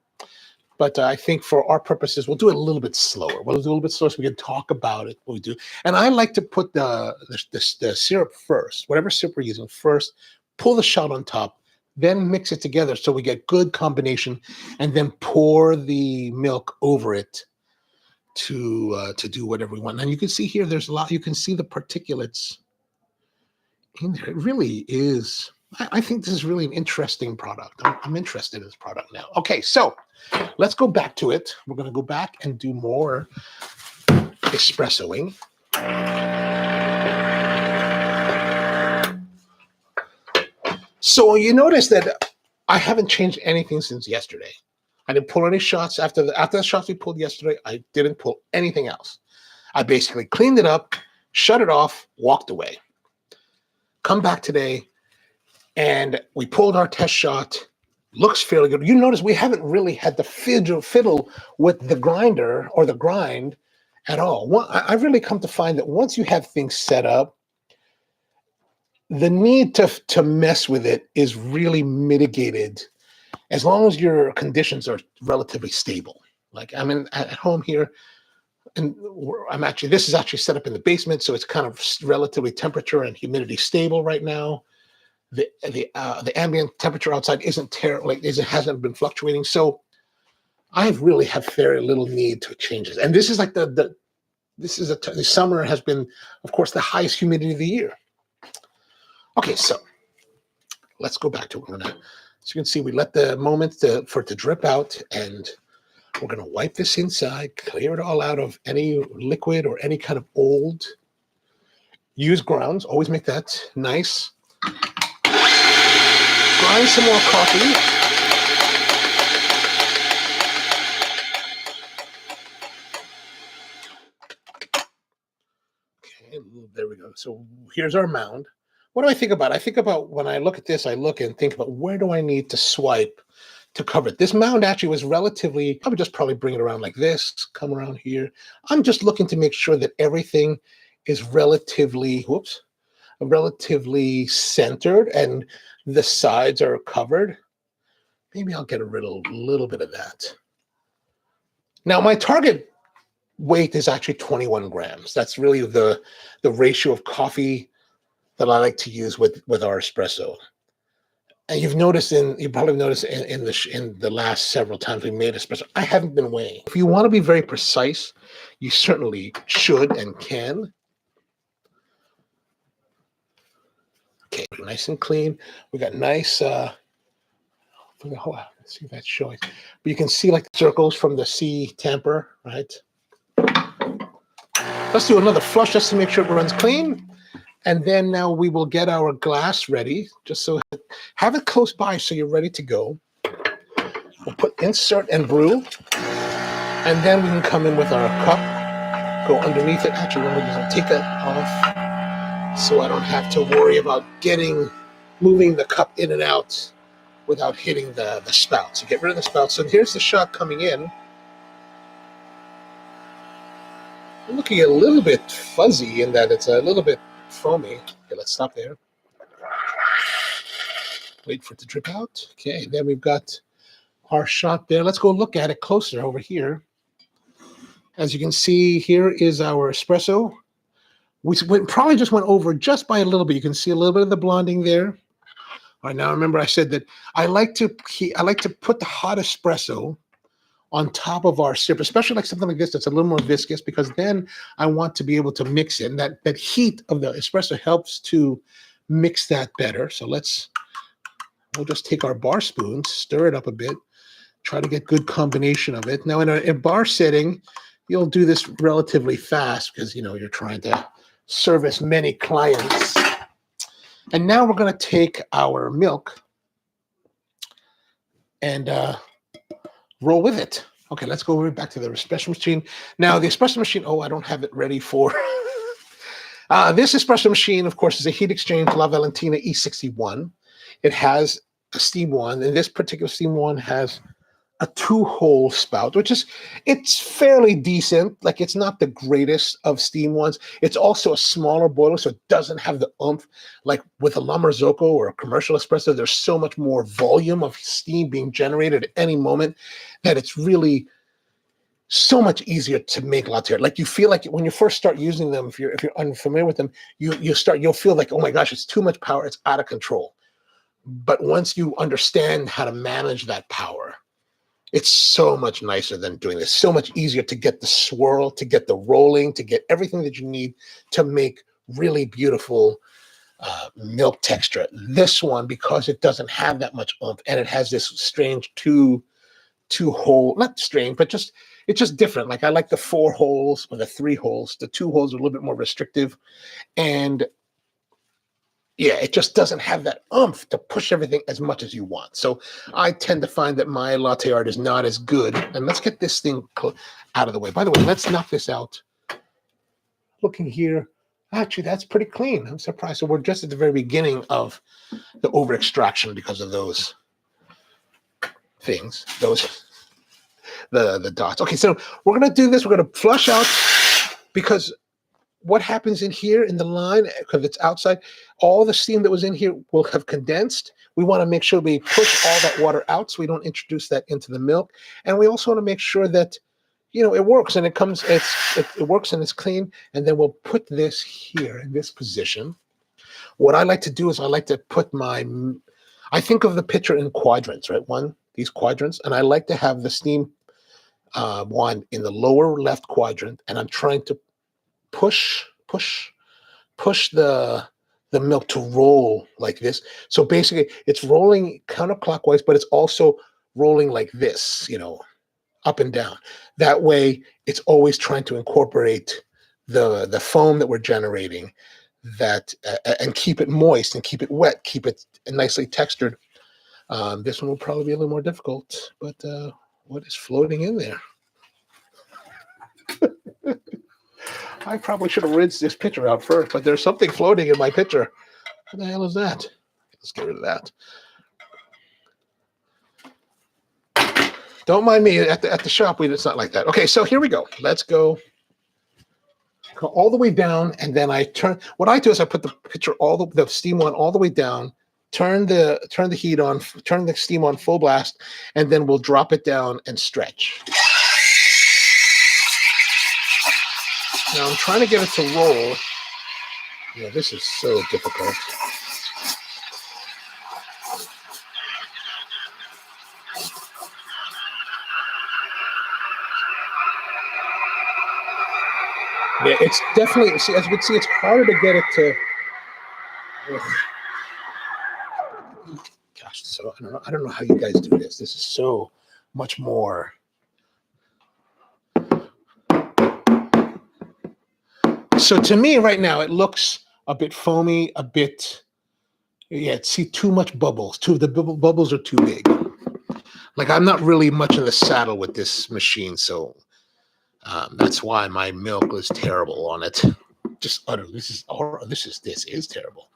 But I think for our purposes, we'll do it a little bit slower. We'll do a little bit slower so we can talk about it, what we do. And I like to put the syrup first, whatever syrup we're using first, pull the shot on top, then mix it together so we get good combination, and then pour the milk over it to do whatever we want. And you can see here, there's a lot. You can see the particulates in there. It really is. I think this is really an interesting product. I'm interested in this product now. Okay, so let's go back to it. We're going to go back and do more espressoing. So you notice that I haven't changed anything since yesterday. I didn't pull any shots after the shots we pulled yesterday. I didn't pull anything else. I basically cleaned it up, shut it off, walked away. Come back today, and we pulled our test shot. Looks fairly good. You notice we haven't really had to fiddle with the grinder or the grind at all. I've really come to find that once you have things set up, the need to mess with it is really mitigated as long as your conditions are relatively stable. Like I'm at home here, and this is actually set up in the basement, so it's kind of relatively temperature and humidity stable right now. The ambient temperature outside isn't terrible, it hasn't been fluctuating, so I really have very little need to changes. And this is like the summer has been, of course, the highest humidity of the year. Okay, so let's go back to it. So you can see we let the moment for it to drip out, and we're going to wipe this inside, clear it all out of any liquid or any kind of old. Use grounds, always make that nice. Grind some more coffee. Okay, there we go. So here's our mound. What do I think about? I think about when I look at this, I look and think about where do I need to swipe to cover it. This mound actually was relatively, I would just probably bring it around like this, come around here. I'm just looking to make sure that everything is relatively centered and the sides are covered. Maybe I'll get a little bit of that. Now my target weight is actually 21 grams. That's really the ratio of coffee that I like to use with our espresso. And you probably noticed in the last several times we made espresso, I haven't been weighing. If you want to be very precise, you certainly should and can. Okay, nice and clean. We got nice. Let's see if that's showing. But you can see like the circles from the C tamper, right? Let's do another flush just to make sure it runs clean. And then now we will get our glass ready, just so have it close by so you're ready to go. We'll put insert and brew. And then we can come in with our cup, go underneath it. Actually, let me just take that off so I don't have to worry about moving the cup in and out without hitting the spout. So get rid of the spout. So here's the shot coming in. I'm looking a little bit fuzzy in that it's a little bit foamy. Okay, let's stop there. Wait for it to drip out. Okay, then we've got our shot there. Let's go look at it closer over here. As you can see, here is our espresso. We probably just went over just by a little bit. You can see a little bit of the blonding there. All right, now remember I said that I like to put the hot espresso on top of our syrup, especially like something like this that's a little more viscous, because then I want to be able to mix it. And that heat of the espresso helps to mix that better. So we'll just take our bar spoons, stir it up a bit, try to get good combination of it. Now in a bar setting, you'll do this relatively fast because you're trying to service many clients. And now we're going to take our milk and roll with it. Okay, let's go back to the espresso machine. Now, the espresso machine, I don't have it ready for... this espresso machine, of course, is a heat exchange La Valentina E61. It has a steam one, and this particular steam one has a 2-hole spout, it's fairly decent. Like, it's not the greatest of steam ones. It's also a smaller boiler, so it doesn't have the oomph. Like with a La Marzocco or a commercial espresso, there's so much more volume of steam being generated at any moment that it's really so much easier to make latte. Like, you feel like when you first start using them, if you're unfamiliar with them, you'll feel like, oh my gosh, it's too much power, it's out of control. But once you understand how to manage that power, it's so much nicer than doing this. So much easier to get the swirl, to get the rolling, to get everything that you need to make really beautiful milk texture. This one, because it doesn't have that much oomph, and it has this strange two-hole, not strange, but it's just different. Like, I like the 4 holes or the 3 holes. The 2 holes are a little bit more restrictive. And yeah, it just doesn't have that oomph to push everything as much as you want. So I tend to find that my latte art is not as good. And let's get this thing out of the way. By the way, let's knock this out. Looking here, actually, that's pretty clean. I'm surprised. So we're just at the very beginning of the over extraction because of those things, the dots. Okay, so we're gonna do this. We're gonna flush out, because what happens in here in the line, because it's outside, all the steam that was in here will have condensed. We want to make sure we push all that water out so we don't introduce that into the milk. And we also want to make sure that, you know, it works and it works and it's clean. And then we'll put this here in this position. What I like to do is I like to put I think of the pitcher in quadrants, right? These quadrants, and I like to have the steam one in the lower left quadrant, and I'm trying to push the milk to roll like this. So basically it's rolling counterclockwise, but it's also rolling like this, you know, up and down. That way it's always trying to incorporate the foam that we're generating, that and keep it moist and keep it wet, keep it nicely textured. This one will probably be a little more difficult, but what is floating in there? I probably should have rinsed this pitcher out first, but there's something floating in my pitcher. What the hell is that? Let's get rid of that. Don't mind me. At the shop, it's not like that. Okay, so here we go. Let's go all the way down, and then I turn. What I do is I put the pitcher the steam one all the way down. Turn the heat on. Turn the steam on full blast, and then we'll drop it down and stretch. Now I'm trying to get it to roll. Yeah, this is so difficult. Yeah, it's definitely, see, as you can see, it's harder to get it to. Gosh, so I don't know how you guys do this. This is so much more. So to me right now, it looks a bit foamy, a bit, yeah, see too much bubbles. The bubbles are too big. Like I'm not really much in the saddle with this machine, so that's why my milk is terrible on it. Just utterly, this is terrible.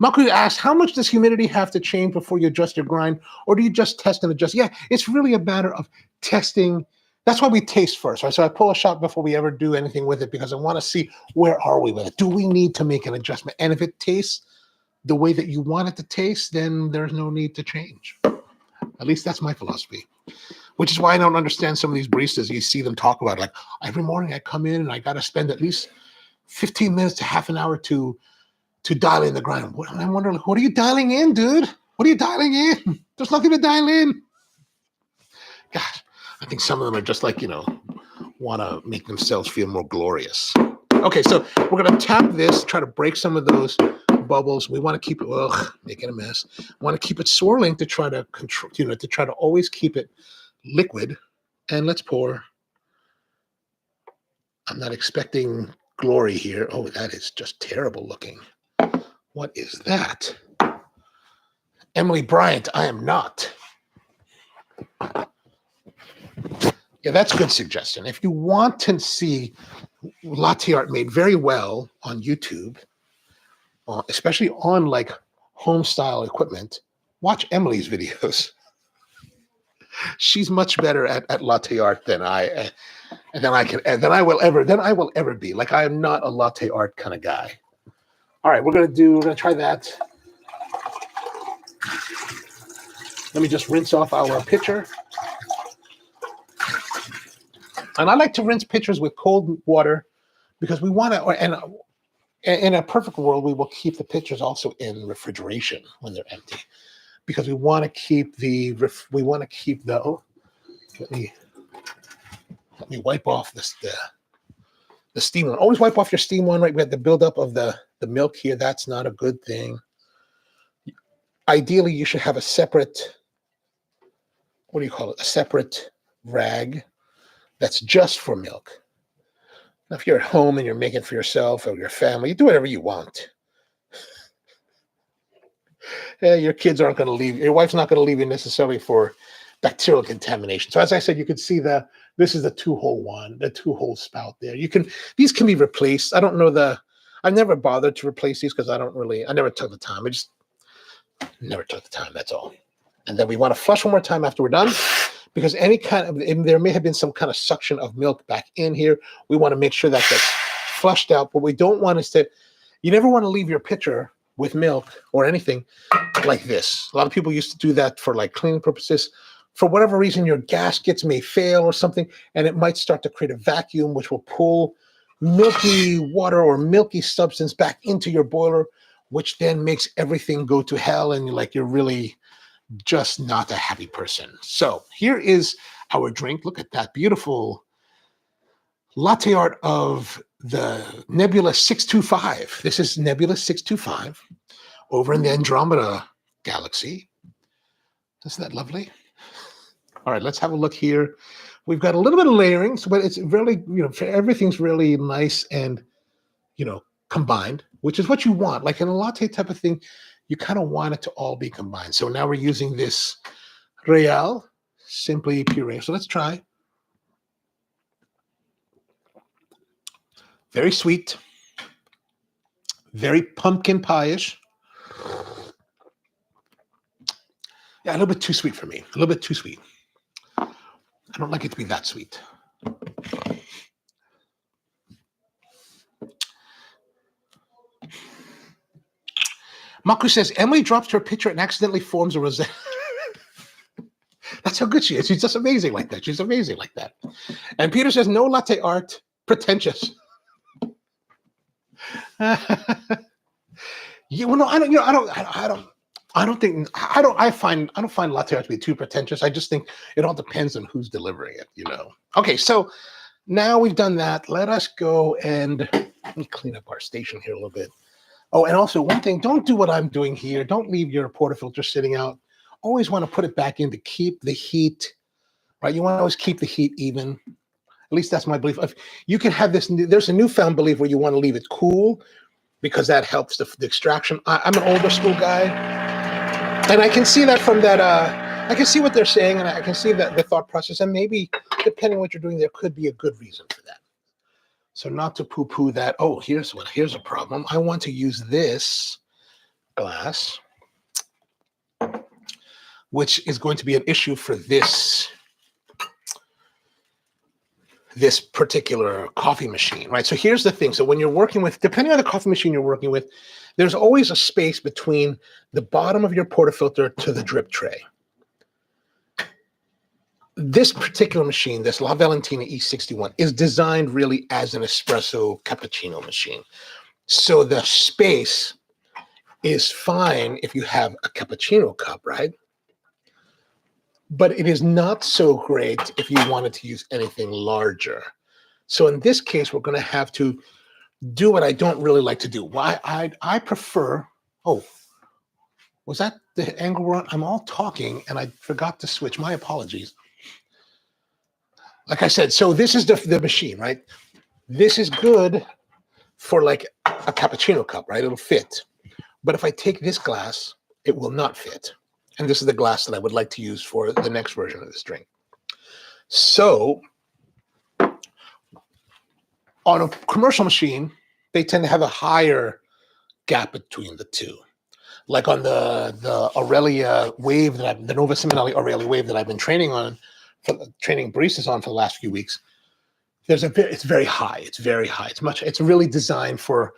Maku asked, how much does humidity have to change before you adjust your grind, or do you just test and adjust? Yeah, it's really a matter of testing. That's why we taste first, right? So I pull a shot before we ever do anything with it, because I want to see where are we with it. Do we need to make an adjustment? And if it tastes the way that you want it to taste, then there's no need to change. At least that's my philosophy. Which is why I don't understand some of these baristas. You see them talk about, like, every morning I come in and I got to spend at least 15 minutes to half an hour to dial in the grind. I'm wondering, what are you dialing in, dude? What are you dialing in? There's nothing to dial in. Gosh, I think some of them are just like, you know, want to make themselves feel more glorious. Okay, so we're going to tap this, try to break some of those bubbles. We want to keep it, making a mess. Want to keep it swirling to try to control, you know, to try to always keep it liquid. And let's pour. I'm not expecting glory here. Oh, that is just terrible looking. What is that? Emily Bryant, I am not. Yeah, that's a good suggestion. If you want to see latte art made very well on YouTube, especially on like home style equipment, watch Emily's videos. She's much better at latte art than I will ever be. Like, I am not a latte art kind of guy. All right, we're gonna try that. Let me just rinse off our pitcher. And I like to rinse pitchers with cold water, because we want to, and in a perfect world, we will keep the pitchers also in refrigeration when they're empty, because we want to keep let me wipe off the steam one. Always wipe off your steam one, right? We had the buildup of the milk here. That's not a good thing. Ideally, you should have a separate, what do you call it? A separate rag that's just for milk. Now, if you're at home and you're making it for yourself or your family, you do whatever you want. your kids aren't going to leave. Your wife's not going to leave you necessarily for bacterial contamination. So as I said, you could see this is the 2-hole one, the 2-hole spout there. These can be replaced. I don't know I never bothered to replace these because I never took the time. I just never took the time. That's all. And then we want to flush one more time after we're done, because there may have been some kind of suction of milk back in here. We want to make sure that that's flushed out. What we don't want is you never want to leave your pitcher with milk or anything like this. A lot of people used to do that for like cleaning purposes. For whatever reason, your gaskets may fail or something, and it might start to create a vacuum, which will pull milky water or milky substance back into your boiler, which then makes everything go to hell, and you're really just not a happy person. So here is our drink. Look at that beautiful latte art of the Nebula 625. This is Nebula 625 over in the Andromeda galaxy. Isn't that lovely? All right, let's have a look here. We've got a little bit of layering, but it's really, everything's really nice and, combined, which is what you want. Like in a latte type of thing, you kind of want it to all be combined. So now we're using this Real Simply Puree. So let's try. Very sweet, very pumpkin pie-ish. Yeah, a little bit too sweet for me. A little bit too sweet. I don't like it to be that sweet. Maku says, Emily drops her pitcher and accidentally forms a rosette. That's how good she is. She's just amazing like that. She's amazing like that. And Peter says, no latte art, pretentious. I don't find latte art to be too pretentious. I just think it all depends on who's delivering it, Okay, so now we've done that. Let us go and let me clean up our station here a little bit. Oh, and also one thing, don't do what I'm doing here. Don't leave your portafilter sitting out. Always want to put it back in to keep the heat, right? You want to always keep the heat even. At least that's my belief. You can have this, there's a newfound belief where you want to leave it cool because that helps the extraction. I'm an older school guy, and I can see that from that, I can see what they're saying, and I can see that the thought process, and maybe depending on what you're doing, there could be a good reason for that. So not to poo-poo that, oh, here's a problem. I want to use this glass, which is going to be an issue for this particular coffee machine, right? So here's the thing. So when you're working with, depending on the coffee machine you're working with, there's always a space between the bottom of your portafilter to the drip tray. This particular machine, this La Valentina E61, is designed really as an espresso cappuccino machine. So the space is fine if you have a cappuccino cup, right? But it is not so great if you wanted to use anything larger. So in this case, we're going to have to do what I don't really like to do. I prefer, oh, was that the angle we're on? I'm all talking and I forgot to switch. My apologies. Like I said, so this is the machine, right? This is good for like a cappuccino cup, right? It'll fit. But if I take this glass, it will not fit. And this is the glass that I would like to use for the next version of this drink. So on a commercial machine, they tend to have a higher gap between the two. Like on the Aurelia wave the Nova Simonelli Aurelia wave that I've been training baristas on for the last few weeks, it's very high. It's very high. It's really designed for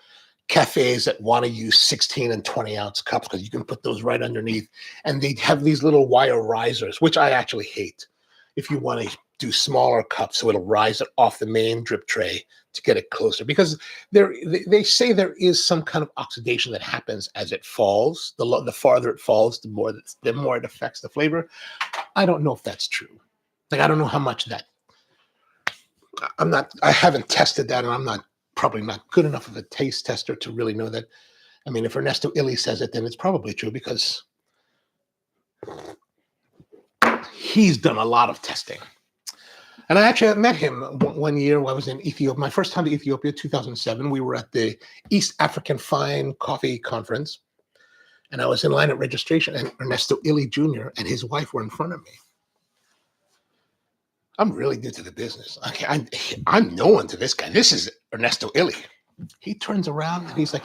cafes that want to use 16 and 20 ounce cups because you can put those right underneath. And they have these little wire risers, which I actually hate. If you want to do smaller cups, so it'll rise it off the main drip tray to get it closer, because they say there is some kind of oxidation that happens as it falls. The farther it falls, the more it affects the flavor. I don't know if that's true. Like, I don't know how much that. I haven't tested that, and I'm probably not good enough of a taste tester to really know that. I mean, if Ernesto Illy says it, then it's probably true because he's done a lot of testing. And I actually met him one year when I was in Ethiopia. My first time to Ethiopia, 2007. We were at the East African Fine Coffee Conference. And I was in line at registration, and Ernesto Illy Jr. and his wife were in front of me. I'm really new to the business. Okay, I'm no one to this guy. This is Ernesto Illy. He turns around and he's like,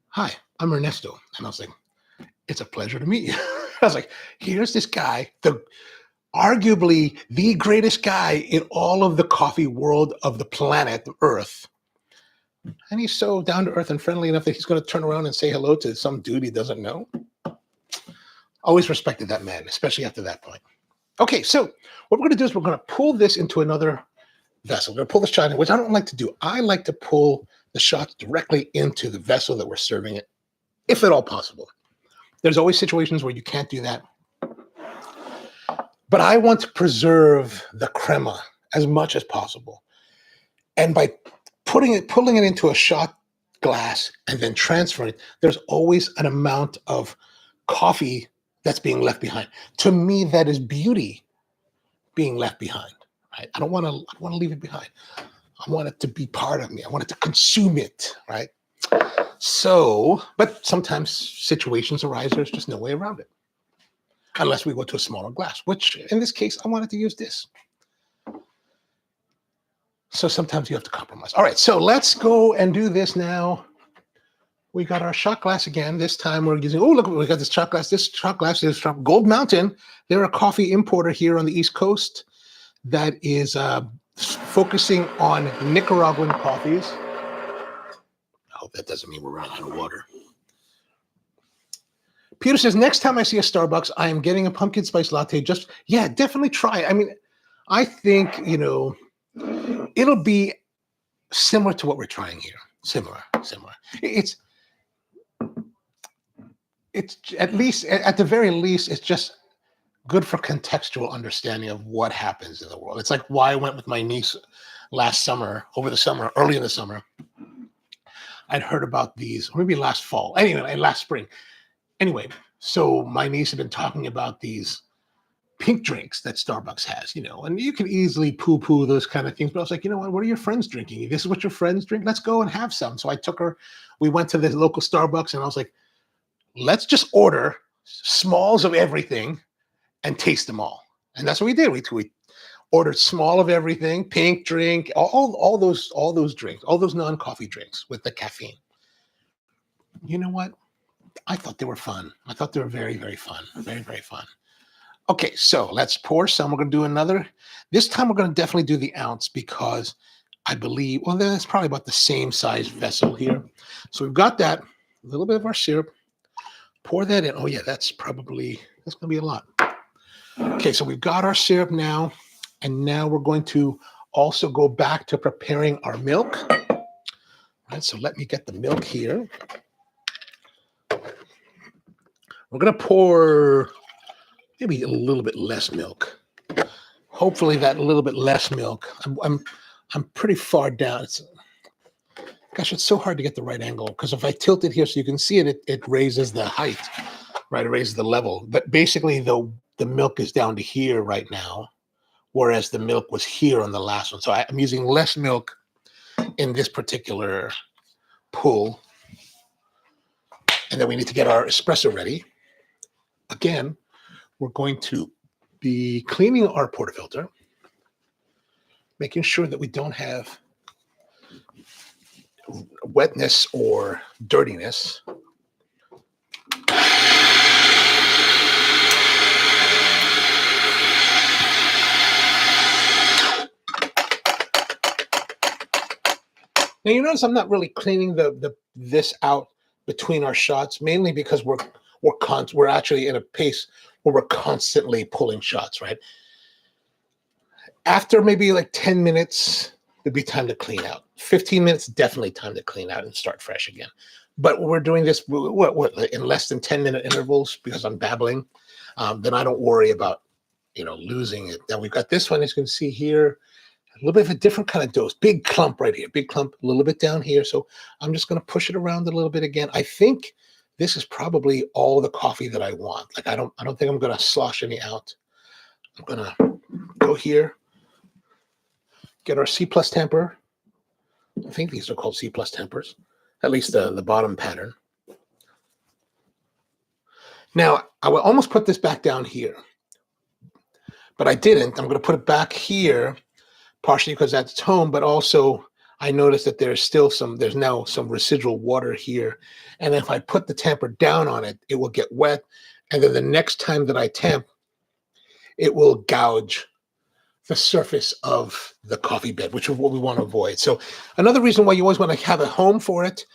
"Hi, I'm Ernesto." And I was like, "It's a pleasure to meet you." I was like, "Here's this guy, arguably the greatest guy in all of the coffee world of the planet Earth. And he's so down to earth and friendly enough that he's going to turn around and say hello to some dude he doesn't know." Always respected that man, especially after that point. Okay, so what we're going to do is we're going to pull this into another vessel. We're going to pull the shot in, which I don't like to do. I like to pull the shots directly into the vessel that we're serving it, if at all possible. There's always situations where you can't do that. But I want to preserve the crema as much as possible. And by pulling it into a shot glass and then transferring it, there's always an amount of coffee that's being left behind. To me, that is beauty being left behind. Right? I don't want to leave it behind. I want it to be part of me. I want it to consume it. Right? So, but sometimes situations arise. There's just no way around it, unless we go to a smaller glass. Which, in this case, I wanted to use this. So sometimes you have to compromise. All right, so let's go and do this now. We got our shot glass again. This time we're using, oh, look, we got this shot glass. This shot glass is from Gold Mountain. They're a coffee importer here on the East Coast that is focusing on Nicaraguan coffees. I hope that doesn't mean we're running out of water. Peter says, next time I see a Starbucks, I am getting a pumpkin spice latte. Yeah, definitely try it. I mean, I think, it'll be similar to what we're trying here. Similar. It's at least, at the very least, it's just good for contextual understanding of what happens in the world. It's like why I went with my niece early in the summer. I'd heard about these, or maybe last fall. Anyway, last spring. Anyway, so my niece had been talking about these pink drinks that Starbucks has, and you can easily poo-poo those kind of things. But I was like, what are your friends drinking? This is what your friends drink? Let's go and have some. So I took her, we went to the local Starbucks, and I was like, let's just order smalls of everything and taste them all. And that's what we did. We ordered small of everything, pink drink, all those drinks, all those non-coffee drinks with the caffeine. You know what? I thought they were fun. I thought they were very, very fun. Very, very fun. Okay, so let's pour some. We're going to do another. This time we're going to definitely do the ounce because I believe, well, that's probably about the same size vessel here. So we've got that, a little bit of our syrup. Pour that in. Oh, yeah, that's going to be a lot. Okay, so we've got our syrup now, and now we're going to also go back to preparing our milk. All right, so let me get the milk here. We're going to pour maybe a little bit less milk. Hopefully that little bit less milk. I'm pretty far down. Gosh, it's so hard to get the right angle because if I tilt it here so you can see it, it raises the height, right? It raises the level. But basically, the milk is down to here right now, whereas the milk was here on the last one. So I'm using less milk in this particular pull. And then we need to get our espresso ready. Again, we're going to be cleaning our portafilter, making sure that we don't have wetness or dirtiness. Now you notice I'm not really cleaning this out between our shots, mainly because we're actually in a pace where we're constantly pulling shots, right? After maybe like 10 minutes, it'd be time to clean out. 15 minutes, definitely time to clean out and start fresh again. But we're doing this in less than 10-minute intervals because I'm babbling. Then I don't worry about losing it. Now we've got this one, as you can see here, a little bit of a different kind of dose. Big clump right here, big clump, a little bit down here. So I'm just going to push it around a little bit again. I think this is probably all the coffee that I want. Like I don't think I'm going to slosh any out. I'm going to go here, get our C+ temper. I think these are called C+ tempers, at least the bottom pattern. Now, I would almost put this back down here, but I didn't. I'm going to put it back here, partially because that's home, but also I noticed that there's now some residual water here. And if I put the tamper down on it, it will get wet. And then the next time that I tamp, it will gouge the surface of the coffee bed, which is what we want to avoid. So another reason why you always want to have a home for it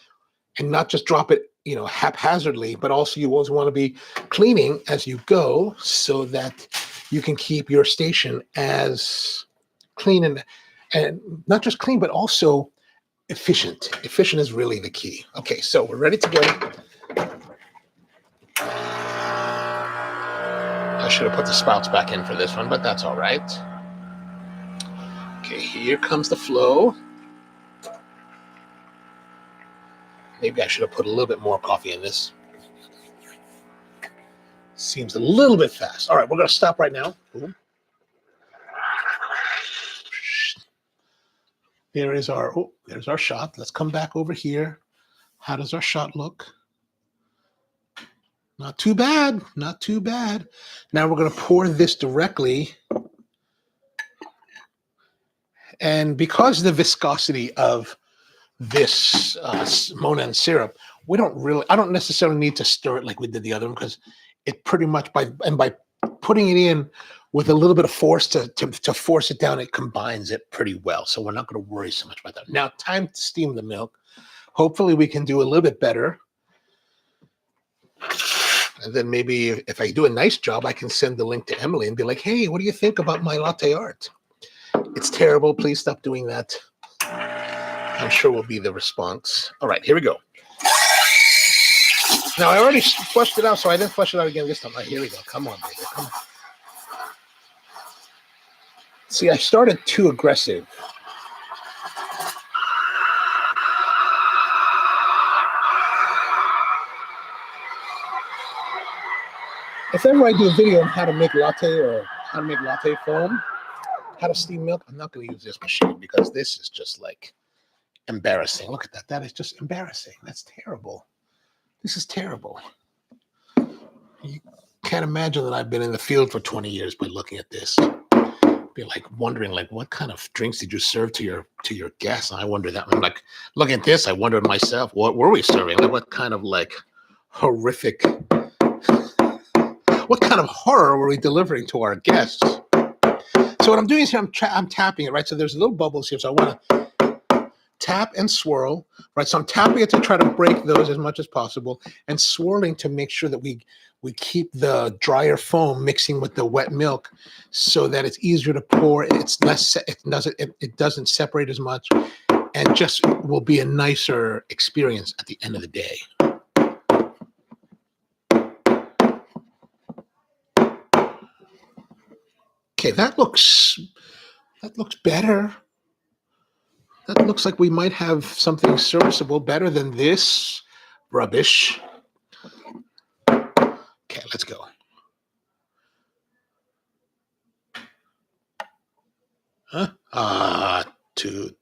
and not just drop it, haphazardly, but also you always want to be cleaning as you go so that you can keep your station as clean and not just clean, but also efficient. Efficient is really the key. Okay, so we're ready to go. I should have put the spouts back in for this one, but that's all right. Okay, here comes the flow. Maybe I should have put a little bit more coffee in this. Seems a little bit fast. All right, we're going to stop right now. Boom. There's our shot. Let's come back over here. How does our shot look? Not too bad. Not too bad. Now we're going to pour this directly. And because of the viscosity of this Monin syrup, I don't necessarily need to stir it like we did the other one, because it pretty much, by putting it in with a little bit of force to force it down, it combines it pretty well. So we're not going to worry so much about that. Now, time to steam the milk. Hopefully we can do a little bit better. And then maybe if I do a nice job, I can send the link to Emily and be like, hey, what do you think about my latte art? It's terrible. Please stop doing that. I'm sure will be the response. All right, here we go. Now, I already flushed it out, so I didn't flush it out again this time. All right, here we go. Come on, baby. Come on. See, I started too aggressive. If ever I do a video on how to make latte or how to make latte foam, how to steam milk, I'm not going to use this machine because this is just like embarrassing. Look at that. That is just embarrassing. That's terrible. This is terrible. You can't imagine that I've been in the field for 20 years by looking at this. Be like wondering, like, what kind of drinks did you serve to your guests? And I wonder that. I'm like, looking at this, I wondered myself, what were we serving? Like, what kind of like horrific, what kind of horror were we delivering to our guests? So what I'm doing is here, I'm tapping it, right? So there's little bubbles here. So I want to tap and swirl, right? So I'm tapping it to try to break those as much as possible and swirling to make sure that we keep the drier foam mixing with the wet milk so that it's easier to pour. It's less, it doesn't separate as much, and just will be a nicer experience at the end of the day. Okay, that looks better. That looks like we might have something serviceable, better than this rubbish. Okay, let's go. Huh? Too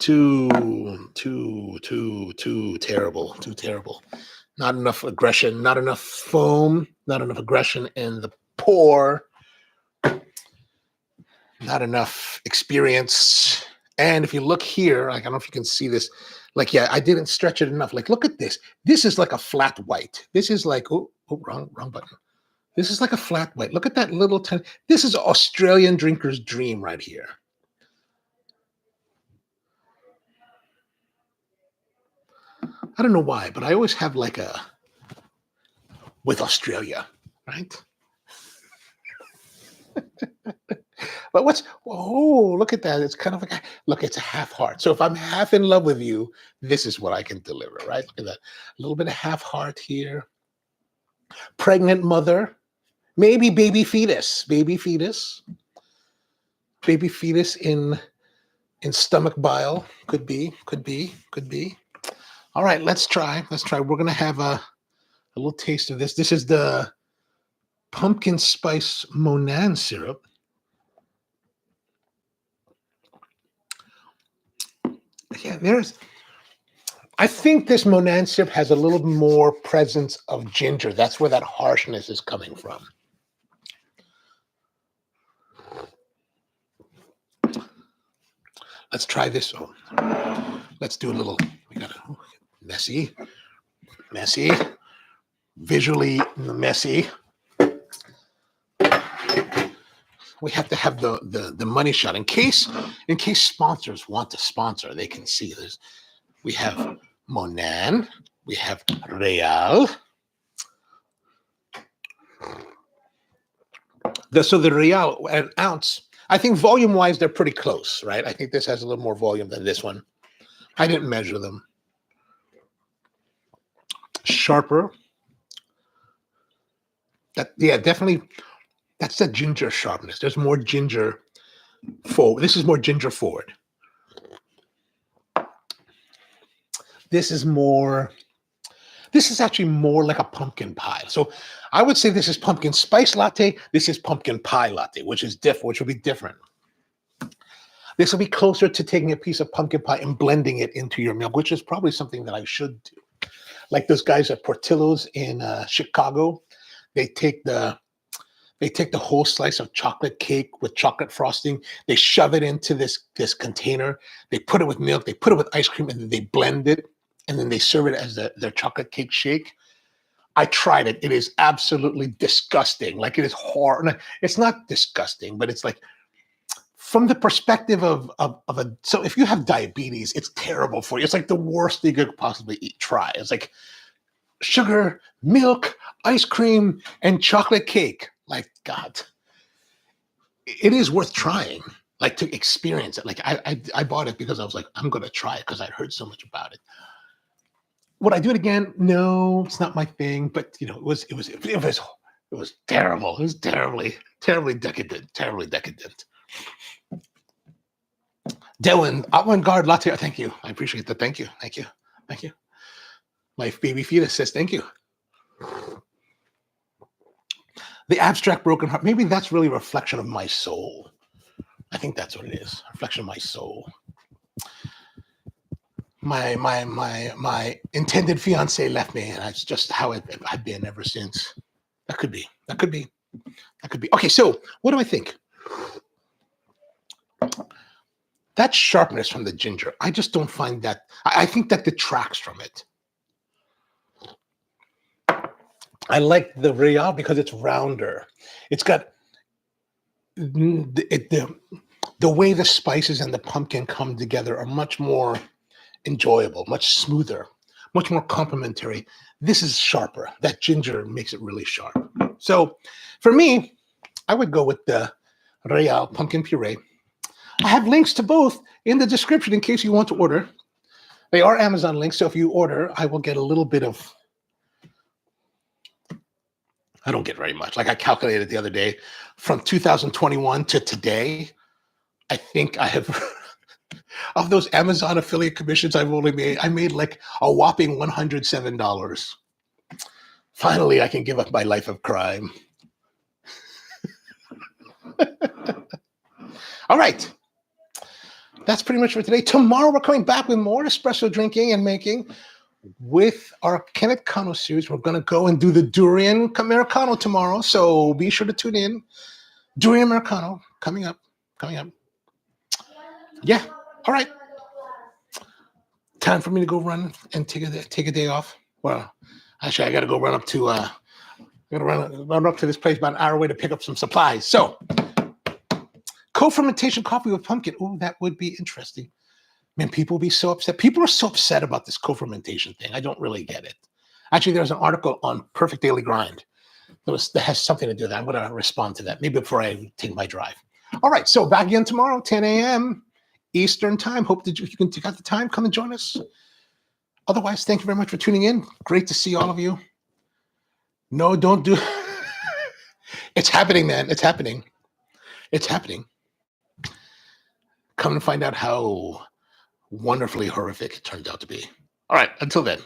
terrible. Too terrible. Not enough aggression, not enough foam, not enough aggression in the pour. Not enough experience. And if you look here, like, I don't know if you can see this, like, yeah, I didn't stretch it enough. Like, look at this. This is like a flat white. This is like, wrong button. This is like a flat white. Look at that little tiny, this is Australian drinker's dream right here. I don't know why, but I always have like a, with Australia, right? But look at that. It's kind of like, look, it's a half heart. So if I'm half in love with you, this is what I can deliver, right? Look at that. A little bit of half heart here. Pregnant mother, maybe baby fetus in stomach bile. Could be. All right, let's try. We're going to have a little taste of this. This is the pumpkin spice Monin syrup. Yeah, I think this Monan sip has a little more presence of ginger. That's where that harshness is coming from. Let's try this one. Let's do a little, we got a messy, visually messy. We have to have the money shot in case sponsors want to sponsor, they can see this. We have Monan, we have Real. So the Real, an ounce, I think volume-wise, they're pretty close, right? I think this has a little more volume than this one. I didn't measure them. Sharper. Yeah, definitely. That's the ginger sharpness. There's more ginger forward. This is more ginger forward. This is actually more like a pumpkin pie. So I would say this is pumpkin spice latte. This is pumpkin pie latte, which is different, which will be different. This will be closer to taking a piece of pumpkin pie and blending it into your milk, which is probably something that I should do. Like those guys at Portillo's in Chicago, they take the whole slice of chocolate cake with chocolate frosting. They shove it into this container. They put it with milk. They put it with ice cream, and then they blend it, and then they serve it as their chocolate cake shake. I tried it. It is absolutely disgusting. Like, it is hard. It's not disgusting, but it's like, from the perspective of so if you have diabetes, it's terrible for you. It's like the worst thing you could possibly try. It's like sugar, milk, ice cream, and chocolate cake. Like, God, it is worth trying, like, to experience it. Like, I bought it because I was like, I'm going to try it because I heard so much about it. Would I do it again? No, it's not my thing. But, you know, it was terrible. It was terribly decadent. Dylan, avant-garde latte. Thank you. I appreciate that. Thank you. My baby fetus says thank you. The abstract broken heart. Maybe that's really a reflection of my soul. I think that's what it is. Reflection of my soul. My intended fiance left me, and that's just how I've been ever since. That could be. Okay, so what do I think? That sharpness from the ginger, I just don't find that. I think that detracts from it. I like the Real because it's rounder. It's got the way the spices and the pumpkin come together are much more enjoyable, much smoother, much more complementary. This is sharper. That ginger makes it really sharp. So for me, I would go with the Real pumpkin puree. I have links to both in the description in case you want to order. They are Amazon links, so if you order, I will get a little bit of... I don't get very much. Like, I calculated the other day, from 2021 to today, I think I have... of those Amazon affiliate commissions I made like a whopping $107. Finally, I can give up my life of crime. All right. That's pretty much for today. Tomorrow, we're coming back with more espresso drinking and making with our Kenneth Kano series. We're going to go and do the Durian Americano tomorrow, so be sure to tune in. Durian Americano coming up. Yeah. All right. Time for me to go run and take a day off. Well, actually, I got to go run up to run up to this place about an hour away to pick up some supplies. So, co-fermentation coffee with pumpkin. Oh, that would be interesting. Man, people will be so upset. People are so upset about this co-fermentation thing. I don't really get it. Actually, there's an article on Perfect Daily Grind that has something to do with that. I'm going to respond to that maybe before I take my drive. All right, so back again tomorrow, 10 a.m. Eastern time. Hope that you can take out the time, come and join us. Otherwise, thank you very much for tuning in. Great to see all of you. No, don't do... It's happening, man. It's happening. Come and find out how wonderfully horrific it turns out to be. All right, until then.